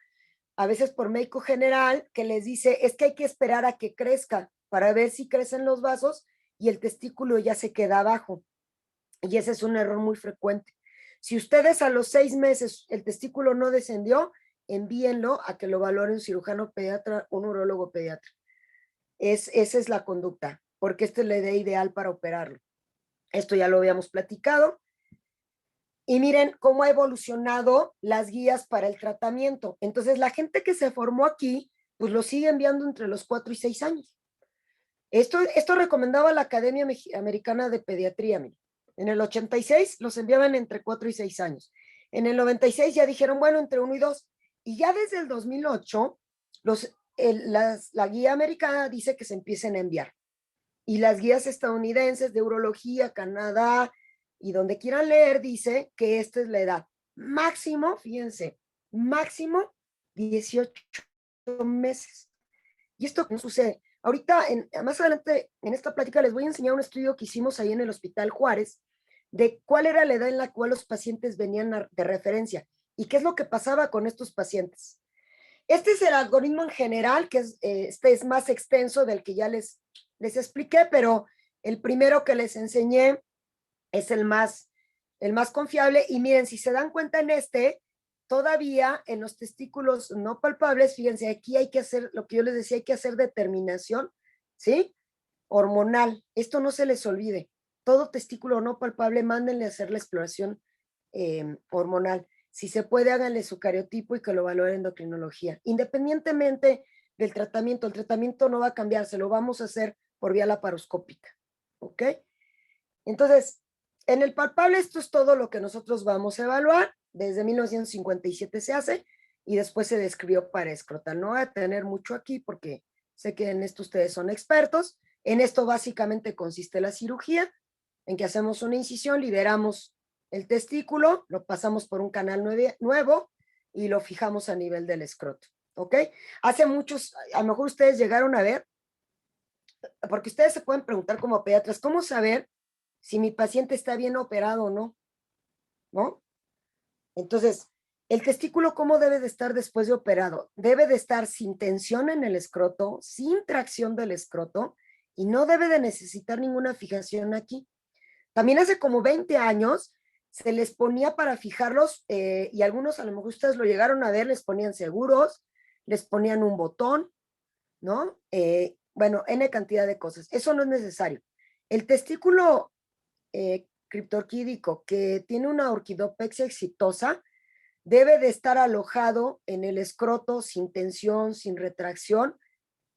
[SPEAKER 3] a veces por médico general, que les dice, es que hay que esperar a que crezca para ver si crecen los vasos y el testículo ya se queda abajo. Y ese es un error muy frecuente. Si ustedes a los 6 meses el testículo no descendió, envíenlo a que lo valore un cirujano pediatra, un urólogo pediatra. Esa es la conducta, porque esta es la idea ideal para operarlo. Esto ya lo habíamos platicado. Y miren cómo ha evolucionado las guías para el tratamiento. Entonces, la gente que se formó aquí, pues lo sigue enviando entre los 4 y 6 años. Esto recomendaba la Academia Americana de Pediatría. Miren. En el 86 los enviaban entre 4 y 6 años. En el 96 ya dijeron, bueno, entre 1 y 2. Y ya desde el 2008, la guía americana dice que se empiecen a enviar. Y las guías estadounidenses de urología, Canadá, y donde quieran leer, dice que esta es la edad. Máximo, fíjense, máximo 18 meses. Y esto no sucede. Ahorita, más adelante, en esta plática les voy a enseñar un estudio que hicimos ahí en el Hospital Juárez de cuál era la edad en la cual los pacientes venían de referencia y qué es lo que pasaba con estos pacientes. Este es el algoritmo en general, que este es más extenso del que ya les expliqué, pero el primero que les enseñé es el más confiable. Y miren, si se dan cuenta en todavía en los testículos no palpables, fíjense, aquí hay que hacer, lo que yo les decía, hay que hacer determinación, ¿sí? Hormonal. Esto no se les olvide. Todo testículo no palpable, mándenle a hacer la exploración hormonal. Si se puede, háganle su cariotipo y que lo valore endocrinología. Independientemente del tratamiento, el tratamiento no va a cambiar, se lo vamos a hacer por vía laparoscópica, ¿ok? Entonces, en el palpable esto es todo lo que nosotros vamos a evaluar. Desde 1957 se hace y después se describió para escrotal. No voy a tener mucho aquí porque sé que en esto ustedes son expertos. En esto básicamente consiste la cirugía, en que hacemos una incisión, liberamos el testículo, lo pasamos por un canal nuevo y lo fijamos a nivel del escroto, ¿ok? Hace muchos, a lo mejor ustedes llegaron a ver, porque ustedes se pueden preguntar como pediatras, ¿cómo saber si mi paciente está bien operado o no? ¿No? Entonces, el testículo, ¿cómo debe de estar después de operado? Debe de estar sin tensión en el escroto, sin tracción del escroto, y no debe de necesitar ninguna fijación aquí. También hace como 20 años se les ponía para fijarlos, y algunos a lo mejor ustedes lo llegaron a ver, les ponían seguros, les ponían un botón, ¿no? Bueno, N cantidad de cosas. Eso no es necesario. El testículo criptorquídico que tiene una orquidopexia exitosa debe de estar alojado en el escroto sin tensión, sin retracción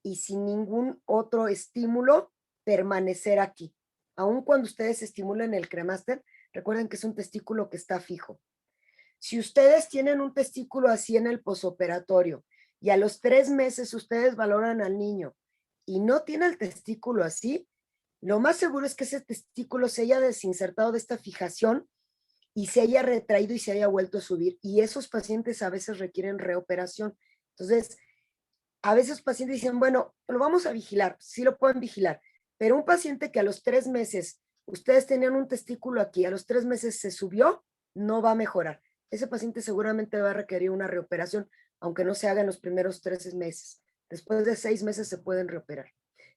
[SPEAKER 3] y sin ningún otro estímulo, permanecer aquí. Aun cuando ustedes estimulen el cremaster, recuerden que es un testículo que está fijo. Si ustedes tienen un testículo así en el posoperatorio y a los 3 meses ustedes valoran al niño y no tiene el testículo así, lo más seguro es que ese testículo se haya desinsertado de esta fijación y se haya retraído y se haya vuelto a subir. Y esos pacientes a veces requieren reoperación. Entonces, a veces pacientes dicen, bueno, lo vamos a vigilar, sí lo pueden vigilar, pero un paciente que a los 3 meses, ustedes tenían un testículo aquí, a los 3 meses se subió, no va a mejorar. ese paciente seguramente va a requerir una reoperación, aunque no se haga en los primeros 3 meses. Después de 6 meses se pueden reoperar.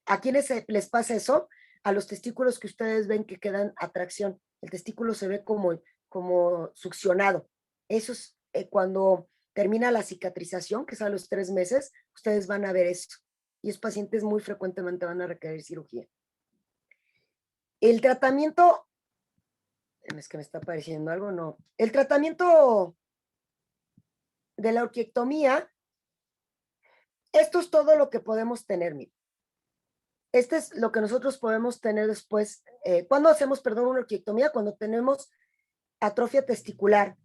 [SPEAKER 3] ¿A quiénes les pasa eso? A los testículos que ustedes ven que quedan a tracción. El testículo se ve como succionado. Eso es cuando termina la cicatrización, que es a los 3 meses, ustedes van a ver esto. Y esos pacientes muy frecuentemente van a requerir cirugía. El tratamiento, es que me está apareciendo algo, no. El tratamiento de la orquiectomía, esto es todo lo que podemos tener, miren. Este es lo que nosotros podemos tener después. ¿Cuándo hacemos, perdón, una orquiectomía? Cuando tenemos atrofia testicular.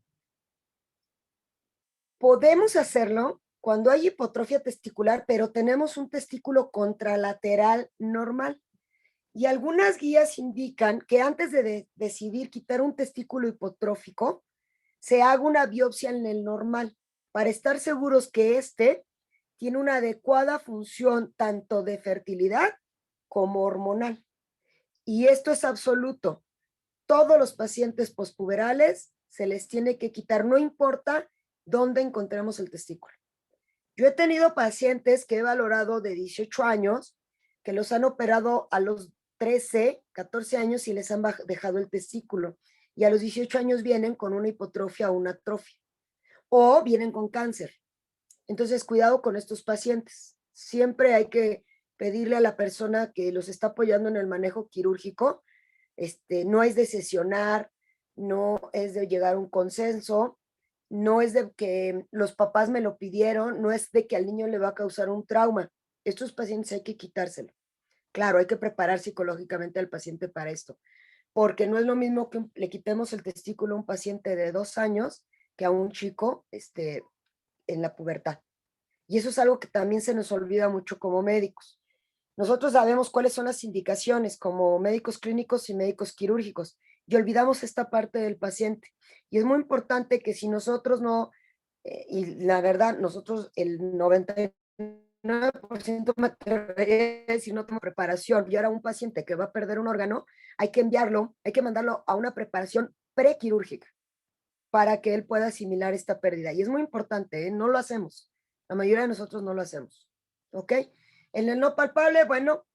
[SPEAKER 3] Podemos hacerlo cuando hay hipotrofia testicular, pero tenemos un testículo contralateral normal. Y algunas guías indican que antes de decidir quitar un testículo hipotrófico, se haga una biopsia en el normal para estar seguros que este tiene una adecuada función tanto de fertilidad como hormonal. Y esto es absoluto. Todos los pacientes pospuberales se les tiene que quitar, no importa dónde encontremos el testículo. Yo he tenido pacientes que he valorado de 18 años, que los han operado a los 13, 14 años y les han dejado el testículo. Y a los 18 años vienen con una hipotrofia o una atrofia. O vienen con cáncer. Entonces, cuidado con estos pacientes. Siempre hay que pedirle a la persona que los está apoyando en el manejo quirúrgico, no es de sesionar, no es de llegar a un consenso, no es de que los papás me lo pidieron, no es de que al niño le va a causar un trauma. Estos pacientes hay que quitárselo. Claro, hay que preparar psicológicamente al paciente para esto, porque no es lo mismo que le quitemos el testículo a un paciente de 2 años que a un chico en la pubertad. Y eso es algo que también se nos olvida mucho como médicos. Nosotros sabemos cuáles son las indicaciones como médicos clínicos y médicos quirúrgicos y olvidamos esta parte del paciente. Y es muy importante que si nosotros no, y la verdad, nosotros el 99% me atrevería a decir no tengo preparación y ahora un paciente que va a perder un órgano, hay que enviarlo, hay que mandarlo a una preparación prequirúrgica para que él pueda asimilar esta pérdida. Y es muy importante, ¿eh? No lo hacemos. La mayoría de nosotros no lo hacemos. ¿Ok? En el no palpable, bueno,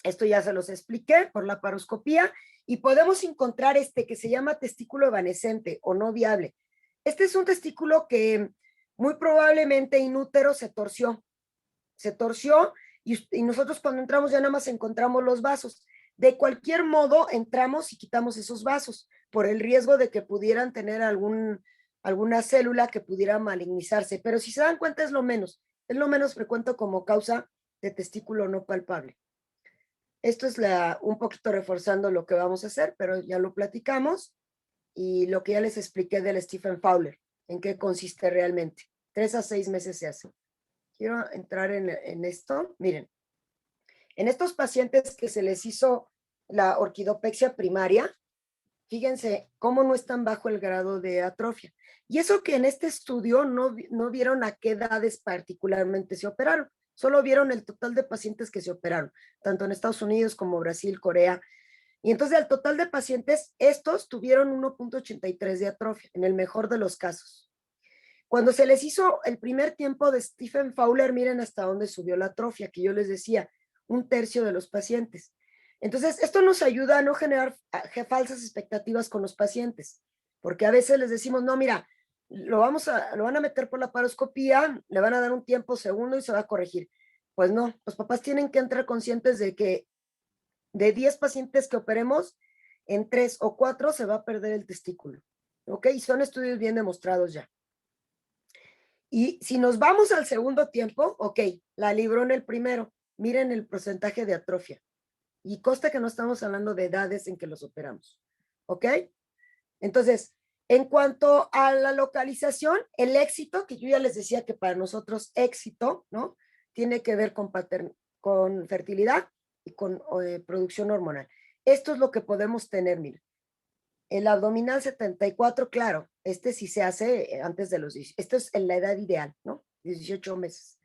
[SPEAKER 3] esto ya se los expliqué por la paroscopía y podemos encontrar que se llama testículo evanescente o no viable. Este es un testículo que muy probablemente inútero se torció y nosotros cuando entramos ya nada más encontramos los vasos. De cualquier modo, entramos y quitamos esos vasos por el riesgo de que pudieran tener alguna célula que pudiera malignizarse. Pero si se dan cuenta es lo menos frecuente como causa de testículo no palpable. Esto es un poquito reforzando lo que vamos a hacer, pero ya lo platicamos y lo que ya les expliqué del Stephen Fowler, en qué consiste realmente. 3 a 6 meses se hace. Quiero entrar en esto. Miren, en estos pacientes que se les hizo la orquidopexia primaria, fíjense cómo no están bajo el grado de atrofia. Y eso que en este estudio no vieron a qué edades particularmente se operaron, solo vieron el total de pacientes que se operaron, tanto en Estados Unidos como Brasil, Corea. Y entonces al total de pacientes, estos tuvieron 1.83 de atrofia, en el mejor de los casos. Cuando se les hizo el primer tiempo de Stephen Fowler, miren hasta dónde subió la atrofia, que yo les decía, 1/3 de los pacientes. Entonces, esto nos ayuda a no generar falsas expectativas con los pacientes, porque a veces les decimos, no, mira, lo van a meter por la paroscopía, le van a dar un tiempo segundo y se va a corregir. Pues no, los papás tienen que entrar conscientes de que de 10 pacientes que operemos, en 3 o 4 se va a perder el testículo. ¿Ok? Y son estudios bien demostrados ya. Y si nos vamos al segundo tiempo, ok, la libró en el primero. Miren el porcentaje de atrofia. Y consta que no estamos hablando de edades en que los operamos. ¿Ok? Entonces, en cuanto a la localización, el éxito, que yo ya les decía que para nosotros éxito, ¿no? Tiene que ver con fertilidad y con producción hormonal. Esto es lo que podemos tener, mira. El abdominal 74, claro, sí se hace antes de los 18. Esto es en la edad ideal, ¿no? 18 meses.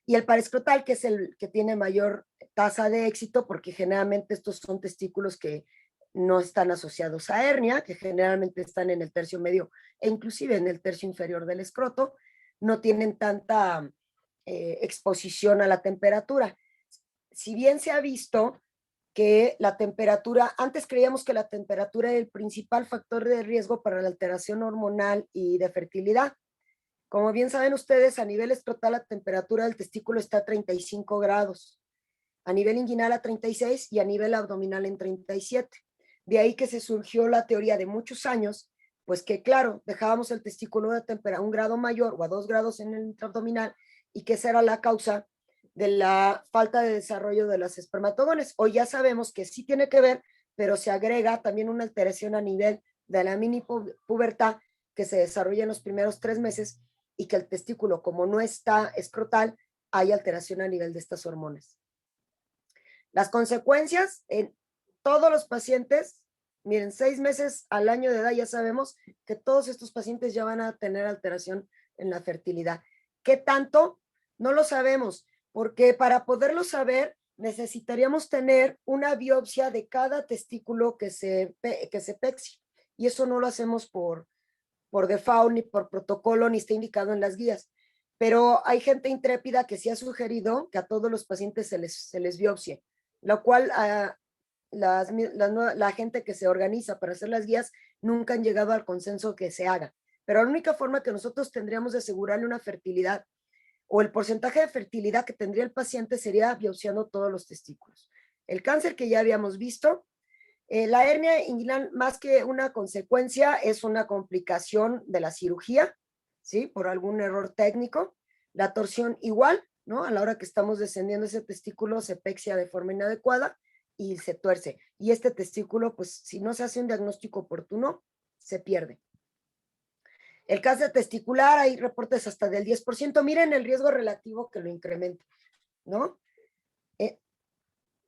[SPEAKER 3] Y el parescrotal, que es el que tiene mayor tasa de éxito, porque generalmente estos son testículos que no están asociados a hernia, que generalmente están en el tercio medio e inclusive en el tercio inferior del escroto, no tienen tanta exposición a la temperatura. Si bien se ha visto que la temperatura, antes creíamos que la temperatura era el principal factor de riesgo para la alteración hormonal y de fertilidad. Como bien saben ustedes, a nivel escrotal la temperatura del testículo está a 35 grados, a nivel inguinal a 36 y a nivel abdominal en 37. De ahí que se surgió la teoría de muchos años, pues que claro, dejábamos el testículo de temperatura a 1 grado mayor o a 2 grados en el intraabdominal y que esa era la causa de la falta de desarrollo de los espermatogones. Hoy ya sabemos que sí tiene que ver, pero se agrega también una alteración a nivel de la mini pubertad que se desarrolla en los primeros 3 meses y que el testículo, como no está escrotal, hay alteración a nivel de estas hormonas. Las consecuencias en todos los pacientes, miren, 6 meses al año de edad ya sabemos que todos estos pacientes ya van a tener alteración en la fertilidad. ¿Qué tanto? No lo sabemos, porque para poderlo saber necesitaríamos tener una biopsia de cada testículo que se pexie. Y eso no lo hacemos por default, ni por protocolo, ni está indicado en las guías. Pero hay gente intrépida que sí ha sugerido que a todos los pacientes se les biopsie, lo cual la gente que se organiza para hacer las guías nunca han llegado al consenso que se haga. Pero la única forma que nosotros tendríamos de asegurarle una fertilidad o el porcentaje de fertilidad que tendría el paciente sería biopsiando todos los testículos. El cáncer que ya habíamos visto, la hernia inguinal, más que una consecuencia, es una complicación de la cirugía, ¿sí? Por algún error técnico. La torsión igual, ¿no? A la hora que estamos descendiendo ese testículo se pexia de forma inadecuada y se tuerce. Y este testículo, pues si no se hace un diagnóstico oportuno, se pierde. El cáncer testicular, hay reportes hasta del 10%. Miren el riesgo relativo que lo incrementa, ¿no?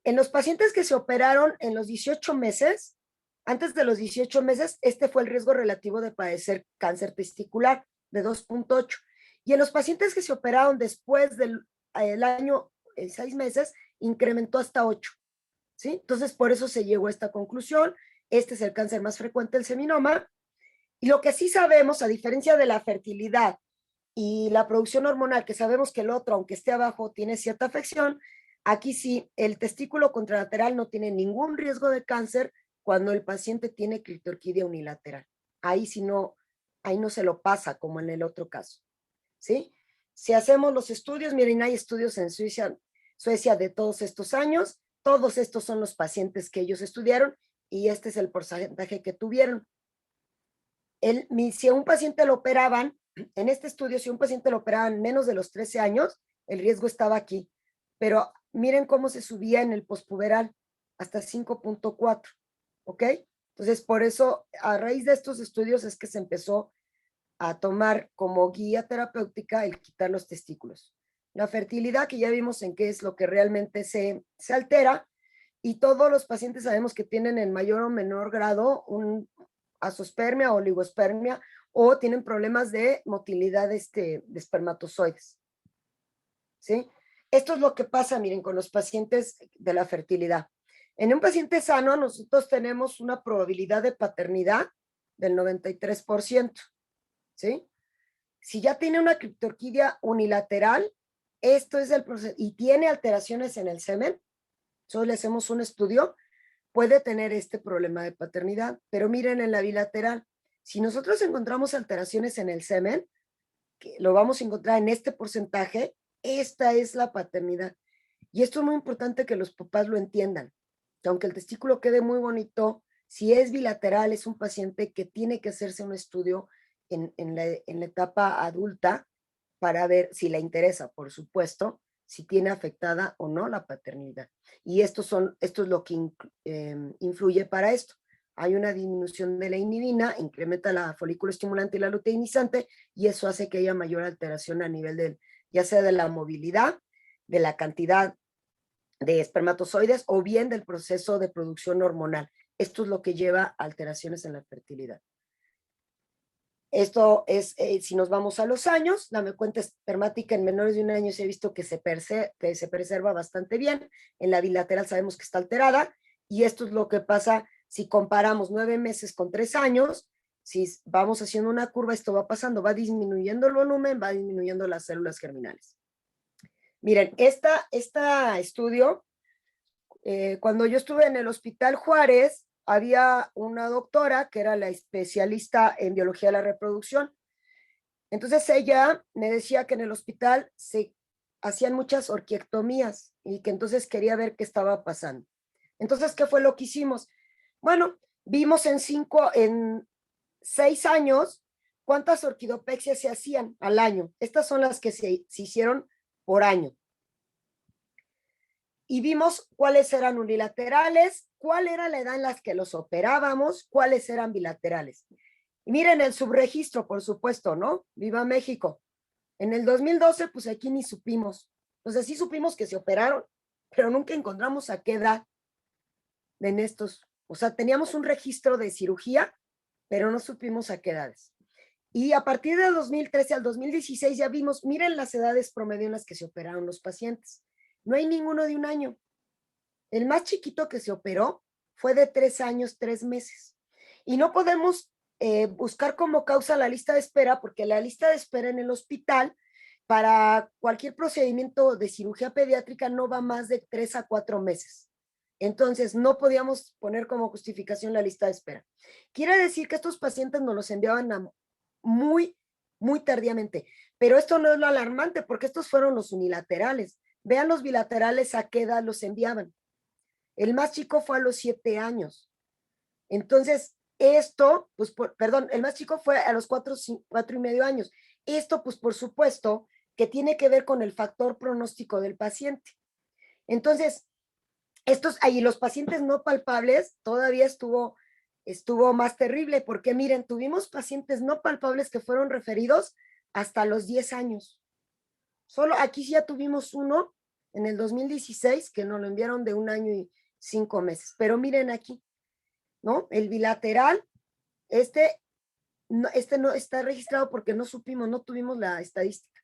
[SPEAKER 3] En los pacientes que se operaron en los 18 meses, antes de los 18 meses, este fue el riesgo relativo de padecer cáncer testicular de 2.8. Y en los pacientes que se operaron después del año, 6 meses, incrementó hasta 8. ¿Sí? Entonces, por eso se llegó a esta conclusión. Este es el cáncer más frecuente, el seminoma. Y lo que sí sabemos, a diferencia de la fertilidad y la producción hormonal, que sabemos que el otro, aunque esté abajo, tiene cierta afección, aquí sí, el testículo contralateral no tiene ningún riesgo de cáncer cuando el paciente tiene clitorquidia unilateral. Ahí sí no, ahí no se lo pasa como en el otro caso, ¿sí? Si hacemos los estudios, miren, hay estudios en Suecia de todos estos años, todos estos son los pacientes que ellos estudiaron y este es el porcentaje que tuvieron. Si a un paciente lo operaban, en este estudio, si a un paciente lo operaban menos de los 13 años, el riesgo estaba aquí. Pero miren cómo se subía en el pospuberal, hasta 5.4, ¿ok? Entonces, por eso, a raíz de estos estudios es que se empezó a tomar como guía terapéutica el quitar los testículos. La fertilidad, que ya vimos en qué es lo que realmente se altera, y todos los pacientes sabemos que tienen en mayor o menor grado un azospermia o oligospermia o tienen problemas de motilidad de espermatozoides. ¿Sí? Esto es lo que pasa, miren, con los pacientes de la fertilidad. En un paciente sano, nosotros tenemos una probabilidad de paternidad del 93%. ¿Sí? Si ya tiene una clitorquidia unilateral, esto es el proceso, y tiene alteraciones en el semen, solo le hacemos un estudio, puede tener este problema de paternidad. Pero miren en la bilateral, si nosotros encontramos alteraciones en el semen, que lo vamos a encontrar en este porcentaje, esta es la paternidad. Y esto es muy importante que los papás lo entiendan, que aunque el testículo quede muy bonito, si es bilateral, es un paciente que tiene que hacerse un estudio en la etapa adulta para ver si le interesa, por supuesto, si tiene afectada o no la paternidad. Y esto es lo que influye para esto. Hay una disminución de la inhibina, incrementa la folículo estimulante y la luteinizante, y eso hace que haya mayor alteración a nivel ya sea de la movilidad, de la cantidad de espermatozoides o bien del proceso de producción hormonal. Esto es lo que lleva a alteraciones en la fertilidad. Esto es, si nos vamos a los años, la mecuenta espermática en menores de 1 año se ha visto que se preserva bastante bien. En la bilateral sabemos que está alterada y esto es lo que pasa Si comparamos 9 meses con 3 años, si vamos haciendo una curva, esto va pasando, va disminuyendo el volumen, va disminuyendo las células germinales. Miren, este estudio, cuando yo estuve en el Hospital Juárez, había una doctora que era la especialista en biología de la reproducción. Entonces ella me decía que en el hospital se hacían muchas orquiectomías y que entonces quería ver qué estaba pasando. Entonces, ¿qué fue lo que hicimos? Bueno, vimos en 6 años cuántas orquidopexias se hacían al año. Estas son las que se hicieron por año. Y vimos cuáles eran unilaterales, cuál era la edad en la que los operábamos, cuáles eran bilaterales. Y miren el subregistro, por supuesto, ¿no? ¡Viva México! En el 2012, pues aquí ni supimos. Entonces sí supimos que se operaron, pero nunca encontramos a qué edad en estos. O sea, teníamos un registro de cirugía, pero no supimos a qué edades. Y a partir del 2013 al 2016 ya vimos, miren las edades promedio en las que se operaron los pacientes. No hay ninguno de 1 año. El más chiquito que se operó fue de 3 años, 3 meses. Y no podemos buscar como causa la lista de espera, porque la lista de espera en el hospital para cualquier procedimiento de cirugía pediátrica no va más de 3 a 4 meses. Entonces, no podíamos poner como justificación la lista de espera. Quiere decir que estos pacientes nos los enviaban muy tardíamente. Pero esto no es lo alarmante, porque estos fueron los unilaterales. Vean los bilaterales a qué edad los enviaban. El más chico fue a los 7 años. Entonces, esto, pues, perdón, el más chico fue a los 4 y medio años. Esto, pues, por supuesto, que tiene que ver con el factor pronóstico del paciente. Entonces, ahí los pacientes no palpables todavía estuvo más terrible, porque miren, tuvimos pacientes no palpables que fueron referidos hasta los 10 años. Solo aquí sí ya tuvimos uno en el 2016 que nos lo enviaron de 1 año y 5 meses. Pero miren aquí, ¿no? El bilateral, no está registrado porque no supimos, no tuvimos la estadística.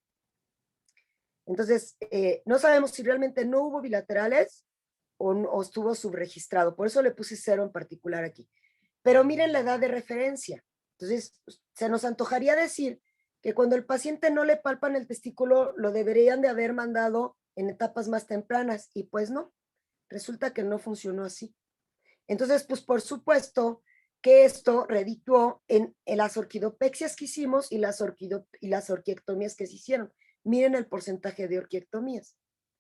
[SPEAKER 3] Entonces, no sabemos si realmente no hubo bilaterales o estuvo subregistrado. Por eso le puse 0 en particular aquí. Pero miren la edad de referencia. Entonces, se nos antojaría decir que cuando el paciente no le palpan el testículo, lo deberían de haber mandado en etapas más tempranas, y pues no, resulta que no funcionó así. Entonces, pues por supuesto que esto redituó en las orquidopexias que hicimos y las orquiectomías que se hicieron. Miren el porcentaje de orquiectomías,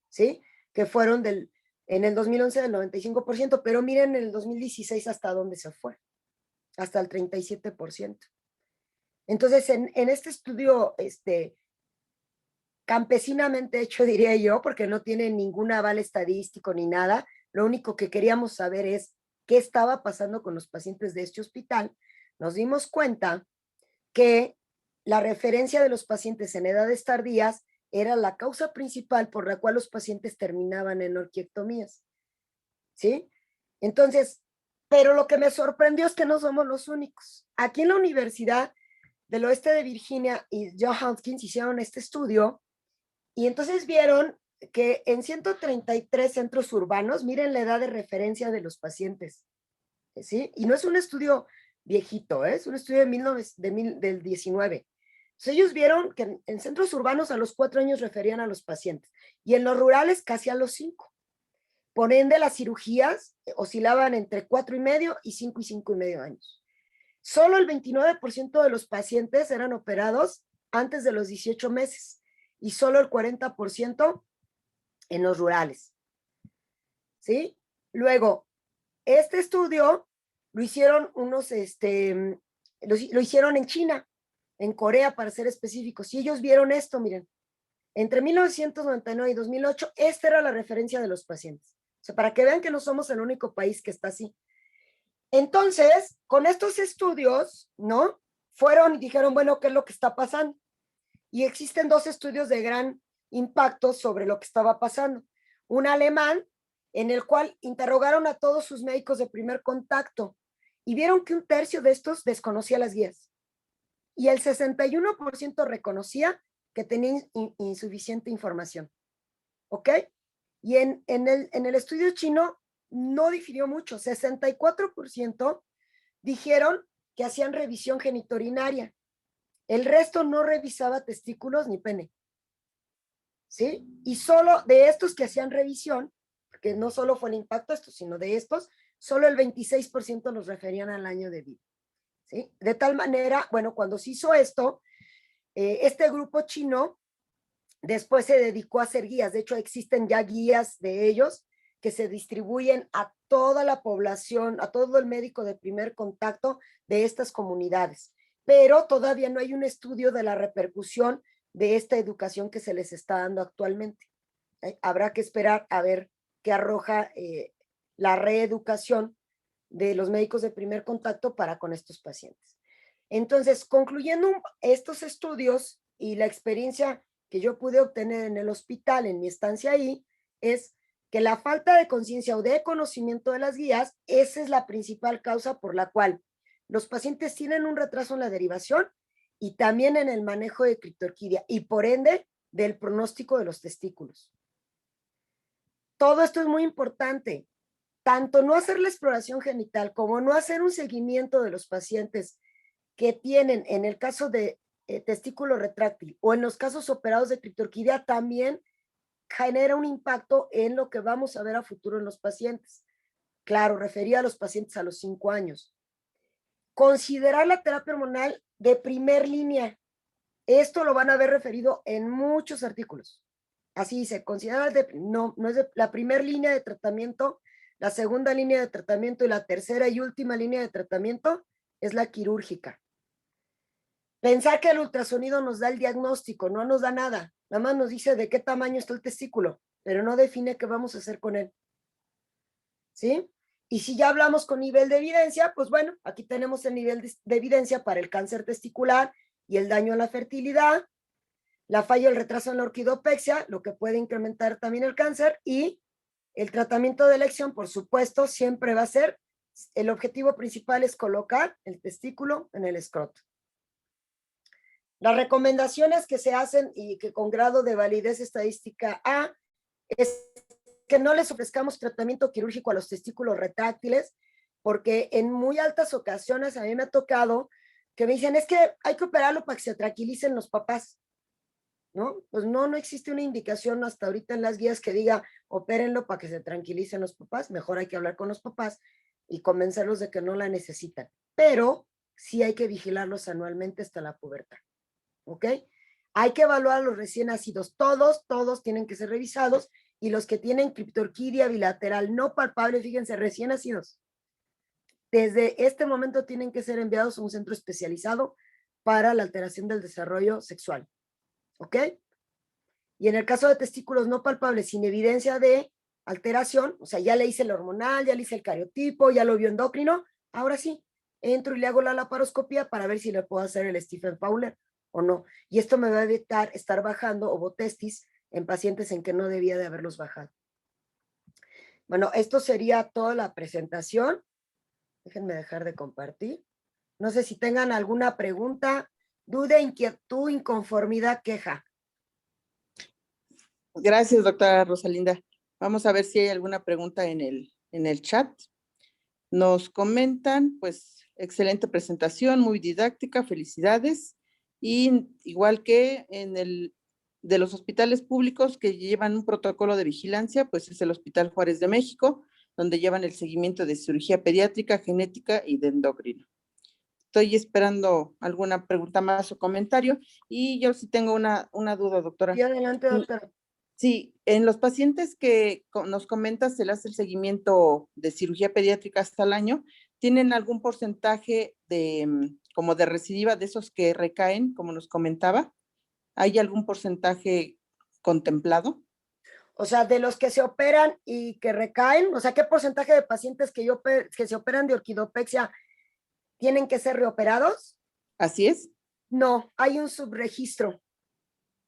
[SPEAKER 3] ¿sí? Que fueron en el 2011 del 95%, pero miren en el 2016 hasta dónde se fue, hasta el 37%. Entonces, en este estudio, campesinamente hecho, diría yo, porque no tiene ningún aval estadístico ni nada, lo único que queríamos saber es qué estaba pasando con los pacientes de este hospital. Nos dimos cuenta que la referencia de los pacientes en edades tardías era la causa principal por la cual los pacientes terminaban en orquiectomías, ¿sí? Entonces, pero lo que me sorprendió es que no somos los únicos. Aquí en la Universidad del Oeste de Virginia y Johns Hopkins hicieron este estudio y entonces vieron que en 133 centros urbanos, miren la edad de referencia de los pacientes, ¿sí? Y no es un estudio viejito, es un estudio del 19. Entonces ellos vieron que en centros urbanos a los 4 años referían a los pacientes y en los rurales casi a los 5. Por ende, las cirugías oscilaban entre 4 y medio y 5 y medio años. Solo el 29% de los pacientes eran operados antes de los 18 meses y solo el 40% en los rurales, ¿sí? Luego, este estudio lo hicieron lo hicieron en China, en Corea para ser específicos, y ellos vieron esto, miren, entre 1999 y 2008, esta era la referencia de los pacientes. O sea, para que vean que no somos el único país que está así. Entonces, con estos estudios, ¿no? Fueron y dijeron, bueno, ¿qué es lo que está pasando? Y existen 2 estudios de gran impacto sobre lo que estaba pasando. Un alemán, en el cual interrogaron a todos sus médicos de primer contacto y vieron que 1/3 de estos desconocía las guías. Y el 61% reconocía que tenía insuficiente información. ¿Ok? Y en el estudio chino, no difirió mucho. 64% dijeron que hacían revisión genitourinaria. El resto no revisaba testículos ni pene. ¿Sí? Y solo de estos que hacían revisión, porque no solo fue el impacto de estos, sino de estos, solo el 26% los referían al año de vida. ¿Sí? De tal manera, bueno, cuando se hizo esto, este grupo chino después se dedicó a hacer guías. De hecho, existen ya guías de ellos que se distribuyen a toda la población, a todo el médico de primer contacto de estas comunidades. Pero todavía no hay un estudio de la repercusión de esta educación que se les está dando actualmente. Habrá que esperar a ver qué arroja la reeducación de los médicos de primer contacto para con estos pacientes. Entonces, concluyendo estos estudios y la experiencia que yo pude obtener en el hospital, en mi estancia ahí, es que la falta de conciencia o de conocimiento de las guías, esa es la principal causa por la cual los pacientes tienen un retraso en la derivación y también en el manejo de criptorquidia y por ende del pronóstico de los testículos. Todo esto es muy importante, tanto no hacer la exploración genital como no hacer un seguimiento de los pacientes que tienen, en el caso de testículo retráctil o en los casos operados de criptorquidia, también genera un impacto en lo que vamos a ver a futuro en los pacientes. Claro, refería a los pacientes a los 5 años. Considerar la terapia hormonal de primer línea. Esto lo van a ver referido en muchos artículos. Así dice, considerar no es la primera línea de tratamiento, la segunda línea de tratamiento y la tercera y última línea de tratamiento es la quirúrgica. Pensar que el ultrasonido nos da el diagnóstico, no nos da nada, nada más nos dice de qué tamaño está el testículo, pero no define qué vamos a hacer con él. ¿Sí? Y si ya hablamos con nivel de evidencia, pues bueno, aquí tenemos el nivel de evidencia para el cáncer testicular y el daño a la fertilidad, la falla o el retraso en la orquidopexia, lo que puede incrementar también el cáncer, y el tratamiento de elección, por supuesto, siempre va a ser, el objetivo principal es colocar el testículo en el escroto. Las recomendaciones que se hacen y que con grado de validez estadística A es que no les ofrezcamos tratamiento quirúrgico a los testículos retráctiles, porque en muy altas ocasiones a mí me ha tocado que me dicen, es que hay que operarlo para que se tranquilicen los papás, ¿no? Pues no existe una indicación hasta ahorita en las guías que diga, opérenlo para que se tranquilicen los papás, mejor hay que hablar con los papás y convencerlos de que no la necesitan, pero sí hay que vigilarlos anualmente hasta la pubertad. ¿Ok? Hay que evaluar a los recién nacidos, todos tienen que ser revisados, y los que tienen criptorquidia bilateral no palpable, fíjense, recién nacidos, desde este momento tienen que ser enviados a un centro especializado para la alteración del desarrollo sexual. ¿Ok? Y en el caso de testículos no palpables sin evidencia de alteración, o sea, ya le hice el hormonal, ya le hice el cariotipo, ya lo bioendocrino, ahora sí, entro y le hago la laparoscopia para ver si le puedo hacer el Stephen Fowler o no. Y esto me va a evitar estar bajando ovotestis en pacientes en que no debía de haberlos bajado. Bueno, esto sería toda la presentación. Déjenme dejar de compartir. No sé si tengan alguna pregunta, duda, inquietud, inconformidad, queja.
[SPEAKER 1] Gracias, doctora Rosalinda. Vamos a ver si hay alguna pregunta en el chat. Nos comentan, pues, excelente presentación, muy didáctica, felicidades. Y igual que de los hospitales públicos que llevan un protocolo de vigilancia, pues es el Hospital Juárez de México, donde llevan el seguimiento de cirugía pediátrica, genética y de endocrino. Estoy esperando alguna pregunta más o comentario. Y yo sí tengo una duda, doctora.
[SPEAKER 3] Y adelante, doctora.
[SPEAKER 1] Sí, en los pacientes que nos comentas se le hace el seguimiento de cirugía pediátrica hasta el año, ¿tienen algún porcentaje como de recidiva de esos que recaen, como nos comentaba? ¿Hay algún porcentaje contemplado?
[SPEAKER 3] O sea, de los que se operan y que recaen, o sea, ¿qué porcentaje de pacientes que se operan de orquidopexia tienen que ser reoperados?
[SPEAKER 1] Así es.
[SPEAKER 3] No, hay un subregistro.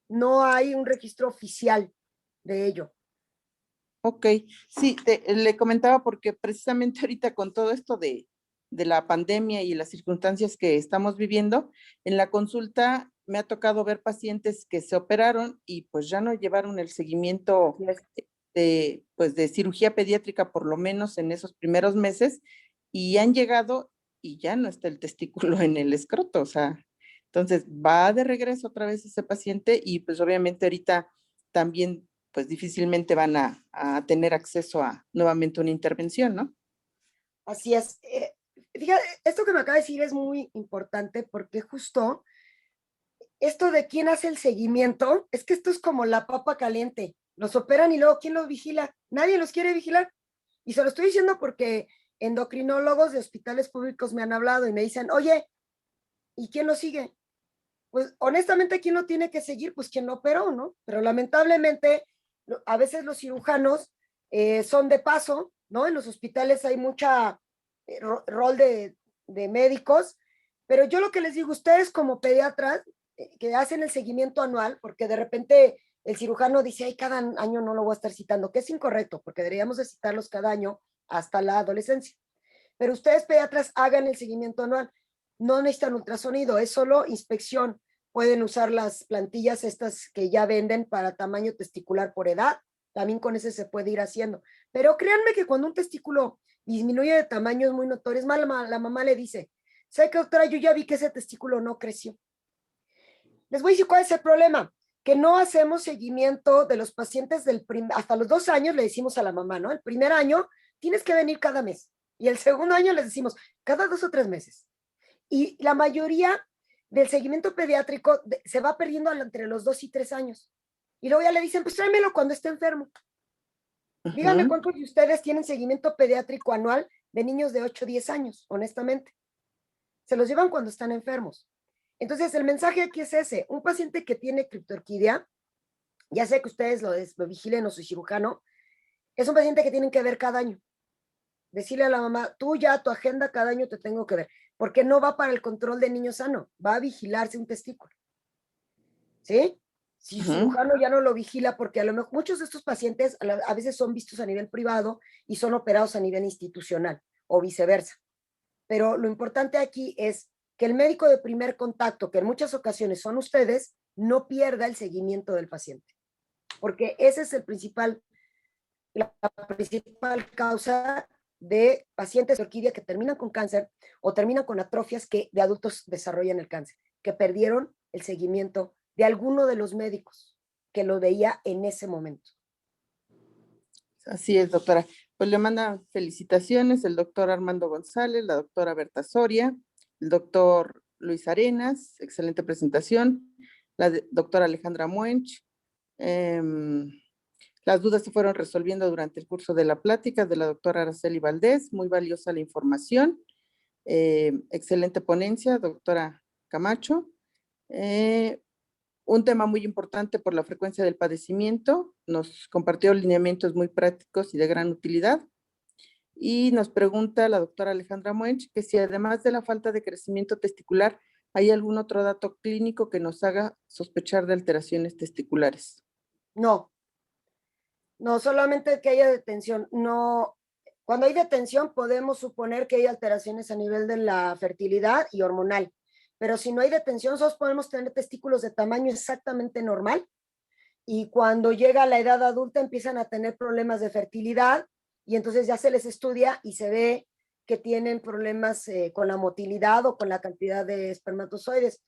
[SPEAKER 3] No hay un registro oficial de ello.
[SPEAKER 1] Ok, sí, le comentaba porque precisamente ahorita con todo esto de la pandemia y las circunstancias que estamos viviendo, en la consulta me ha tocado ver pacientes que se operaron y pues ya no llevaron el seguimiento pues de cirugía pediátrica, por lo menos en esos primeros meses, y han llegado y ya no está el testículo en el escroto, o sea, entonces va de regreso otra vez ese paciente y pues obviamente ahorita también pues difícilmente van a tener acceso a nuevamente una intervención, ¿no?
[SPEAKER 3] Así es. Fíjate, esto que me acaba de decir es muy importante porque justo esto de quién hace el seguimiento, es que esto es como la papa caliente. Los operan y luego ¿quién los vigila? Nadie los quiere vigilar. Y se lo estoy diciendo porque endocrinólogos de hospitales públicos me han hablado y me dicen, oye, ¿y quién lo sigue? Pues honestamente, ¿quién lo tiene que seguir? Pues quien lo operó, ¿no? Pero lamentablemente, a veces los cirujanos son de paso, ¿no? En los hospitales hay mucha rol de médicos, pero yo lo que les digo, ustedes como pediatras, que hacen el seguimiento anual, porque de repente el cirujano dice, ay, cada año no lo voy a estar citando, que es incorrecto, porque deberíamos de citarlos cada año hasta la adolescencia. Pero ustedes pediatras hagan el seguimiento anual. No necesitan ultrasonido, es solo inspección. Pueden usar las plantillas estas que ya venden para tamaño testicular por edad. También con ese se puede ir haciendo. Pero créanme que cuando un testículo disminuye de tamaño es muy notorio. Es más, la mamá le dice, ¿sabe qué, doctora? Yo ya vi que ese testículo no creció. Les voy a decir cuál es el problema, que no hacemos seguimiento de los pacientes hasta los 2 años, le decimos a la mamá, ¿no? El primer año tienes que venir cada mes. Y el segundo año les decimos cada 2 o 3 meses. Y la mayoría del seguimiento pediátrico se va perdiendo entre los 2 y 3 años. Y luego ya le dicen, pues tráemelo cuando esté enfermo. Díganme cuántos de ustedes tienen seguimiento pediátrico anual de niños de 8 o 10 años, honestamente. Se los llevan cuando están enfermos. Entonces, el mensaje aquí es ese. Un paciente que tiene criptorquidia, ya sé que ustedes lo vigilen o su cirujano, es un paciente que tienen que ver cada año. Decirle a la mamá, tú ya tu agenda cada año te tengo que ver, porque no va para el control de niño sano, va a vigilarse un testículo. ¿Sí? Si su cirujano ya no lo vigila, porque a lo mejor muchos de estos pacientes a veces son vistos a nivel privado y son operados a nivel institucional o viceversa. Pero lo importante aquí es que el médico de primer contacto, que en muchas ocasiones son ustedes, no pierda el seguimiento del paciente, porque ese es la principal causa de pacientes de orquídea que terminan con cáncer o terminan con atrofias que de adultos desarrollan el cáncer, que perdieron el seguimiento de alguno de los médicos que lo veía en ese momento.
[SPEAKER 1] Así es, doctora. Pues le manda felicitaciones el doctor Armando González, la doctora Berta Soria, el doctor Luis Arenas, excelente presentación, la doctora Alejandra Muench. Las dudas se fueron resolviendo durante el curso de la plática de la doctora Araceli Valdés, muy valiosa la información. Excelente ponencia, doctora Camacho. Un tema muy importante por la frecuencia del padecimiento, nos compartió lineamientos muy prácticos y de gran utilidad. Y nos pregunta la doctora Alejandra Muench que si además de la falta de crecimiento testicular, hay algún otro dato clínico que nos haga sospechar de alteraciones testiculares.
[SPEAKER 3] No, no, solamente que haya detención. No, cuando hay detención podemos suponer que hay alteraciones a nivel de la fertilidad y hormonal. Pero si no hay detención, nosotros podemos tener testículos de tamaño exactamente normal y cuando llega la edad adulta empiezan a tener problemas de fertilidad y entonces ya se les estudia y se ve que tienen problemas con la motilidad o con la cantidad de espermatozoides.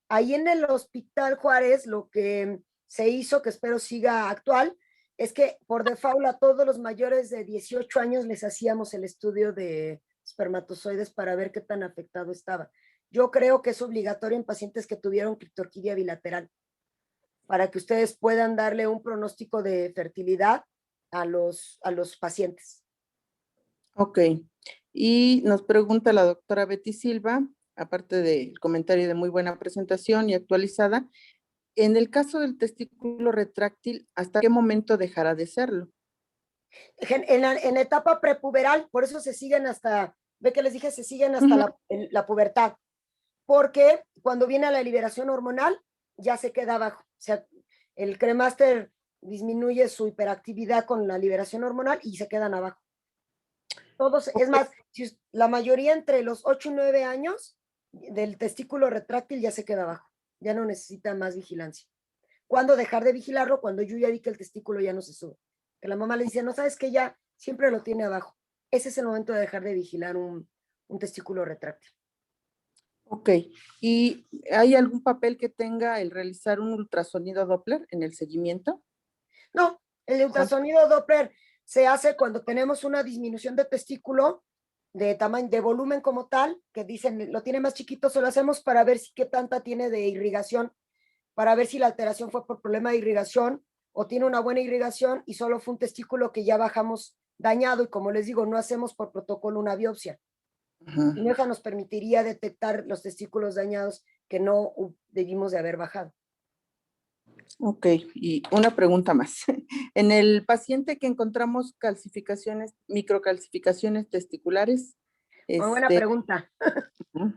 [SPEAKER 3] Ahí en el Hospital Juárez lo que se hizo, que espero siga actual, es que por default a todos los mayores de 18 años les hacíamos el estudio de espermatozoides para ver qué tan afectado estaba. Yo creo que es obligatorio en pacientes que tuvieron criptorquidia bilateral, para que ustedes puedan darle un pronóstico de fertilidad a los pacientes.
[SPEAKER 1] Ok. Y nos pregunta la doctora Betty Silva, aparte del comentario de muy buena presentación y actualizada, en el caso del testículo retráctil, ¿hasta qué momento dejará de serlo?
[SPEAKER 3] En etapa prepuberal, por eso se siguen hasta, ve que les dije, se siguen hasta la pubertad, porque cuando viene la liberación hormonal, ya se queda abajo. O sea, el cremaster disminuye su hiperactividad con la liberación hormonal y se quedan abajo. Todos, es más, la mayoría entre los 8 y 9 años del testículo retráctil ya se queda abajo, ya no necesita más vigilancia. ¿Cuándo dejar de vigilarlo? Cuando yo ya vi que el testículo ya no se sube. que la mamá le dice, no sabes que ya siempre lo tiene abajo. Ese es el momento de dejar de vigilar un testículo retráctil.
[SPEAKER 1] Ok, ¿y hay algún papel que tenga el realizar un ultrasonido Doppler en el seguimiento?
[SPEAKER 3] No, el ultrasonido Doppler se hace cuando tenemos una disminución de testículo de tamaño, de volumen como tal, que dicen lo tiene más chiquito, se lo hacemos para ver si qué tanta tiene de irrigación, para ver si la alteración fue por problema de irrigación o tiene una buena irrigación y solo fue un testículo que ya bajamos dañado y como les digo, no hacemos por protocolo una biopsia. Y esa nos permitiría detectar los testículos dañados que no debimos de haber bajado.
[SPEAKER 1] Ok, y una pregunta más. En el paciente que encontramos calcificaciones, microcalcificaciones testiculares,
[SPEAKER 3] Muy buena pregunta.
[SPEAKER 1] uh,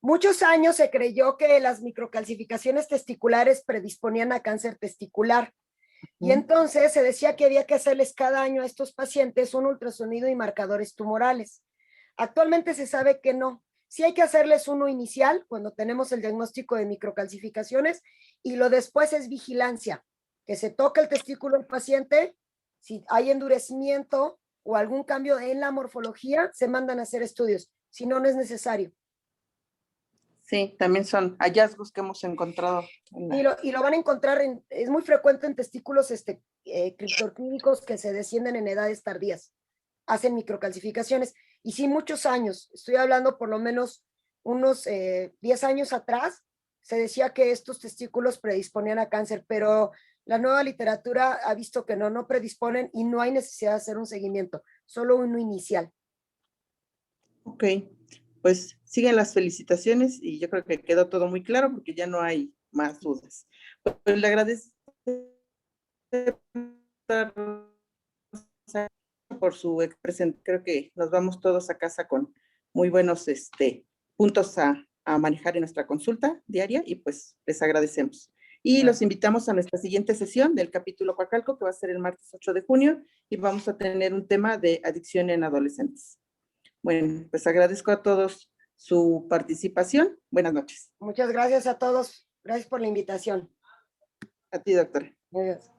[SPEAKER 3] Muchos años se creyó que las microcalcificaciones testiculares predisponían a cáncer testicular. Y entonces se decía que había que hacerles cada año a estos pacientes un ultrasonido y marcadores tumorales. Actualmente se sabe que no. Sí hay que hacerles uno inicial cuando tenemos el diagnóstico de microcalcificaciones y lo después es vigilancia, que se toque el testículo del paciente, si hay endurecimiento o algún cambio en la morfología, se mandan a hacer estudios, si no, no es necesario.
[SPEAKER 1] sí, también son hallazgos que hemos encontrado.
[SPEAKER 3] Y lo van a encontrar, es muy frecuente en testículos criptorquímicos que se descienden en edades tardías, hacen microcalcificaciones. Y sí, muchos años, estoy hablando por lo menos unos 10 años atrás, se decía que estos testículos predisponían a cáncer, pero la nueva literatura ha visto que no predisponen y no hay necesidad de hacer un seguimiento, solo uno inicial.
[SPEAKER 1] Ok, pues siguen las felicitaciones y yo creo que quedó todo muy claro porque ya no hay más dudas. Pues le agradezco por su expresión. Creo que nos vamos todos a casa con muy buenos puntos a manejar en nuestra consulta diaria y pues les agradecemos. Y los invitamos a nuestra siguiente sesión del capítulo Coacalco, que va a ser el martes 8 de junio, y vamos a tener un tema de adicción en adolescentes. Bueno, pues agradezco a todos su participación. Buenas noches.
[SPEAKER 3] Muchas gracias a todos. Gracias por la invitación.
[SPEAKER 1] A ti, doctora.
[SPEAKER 3] Adiós.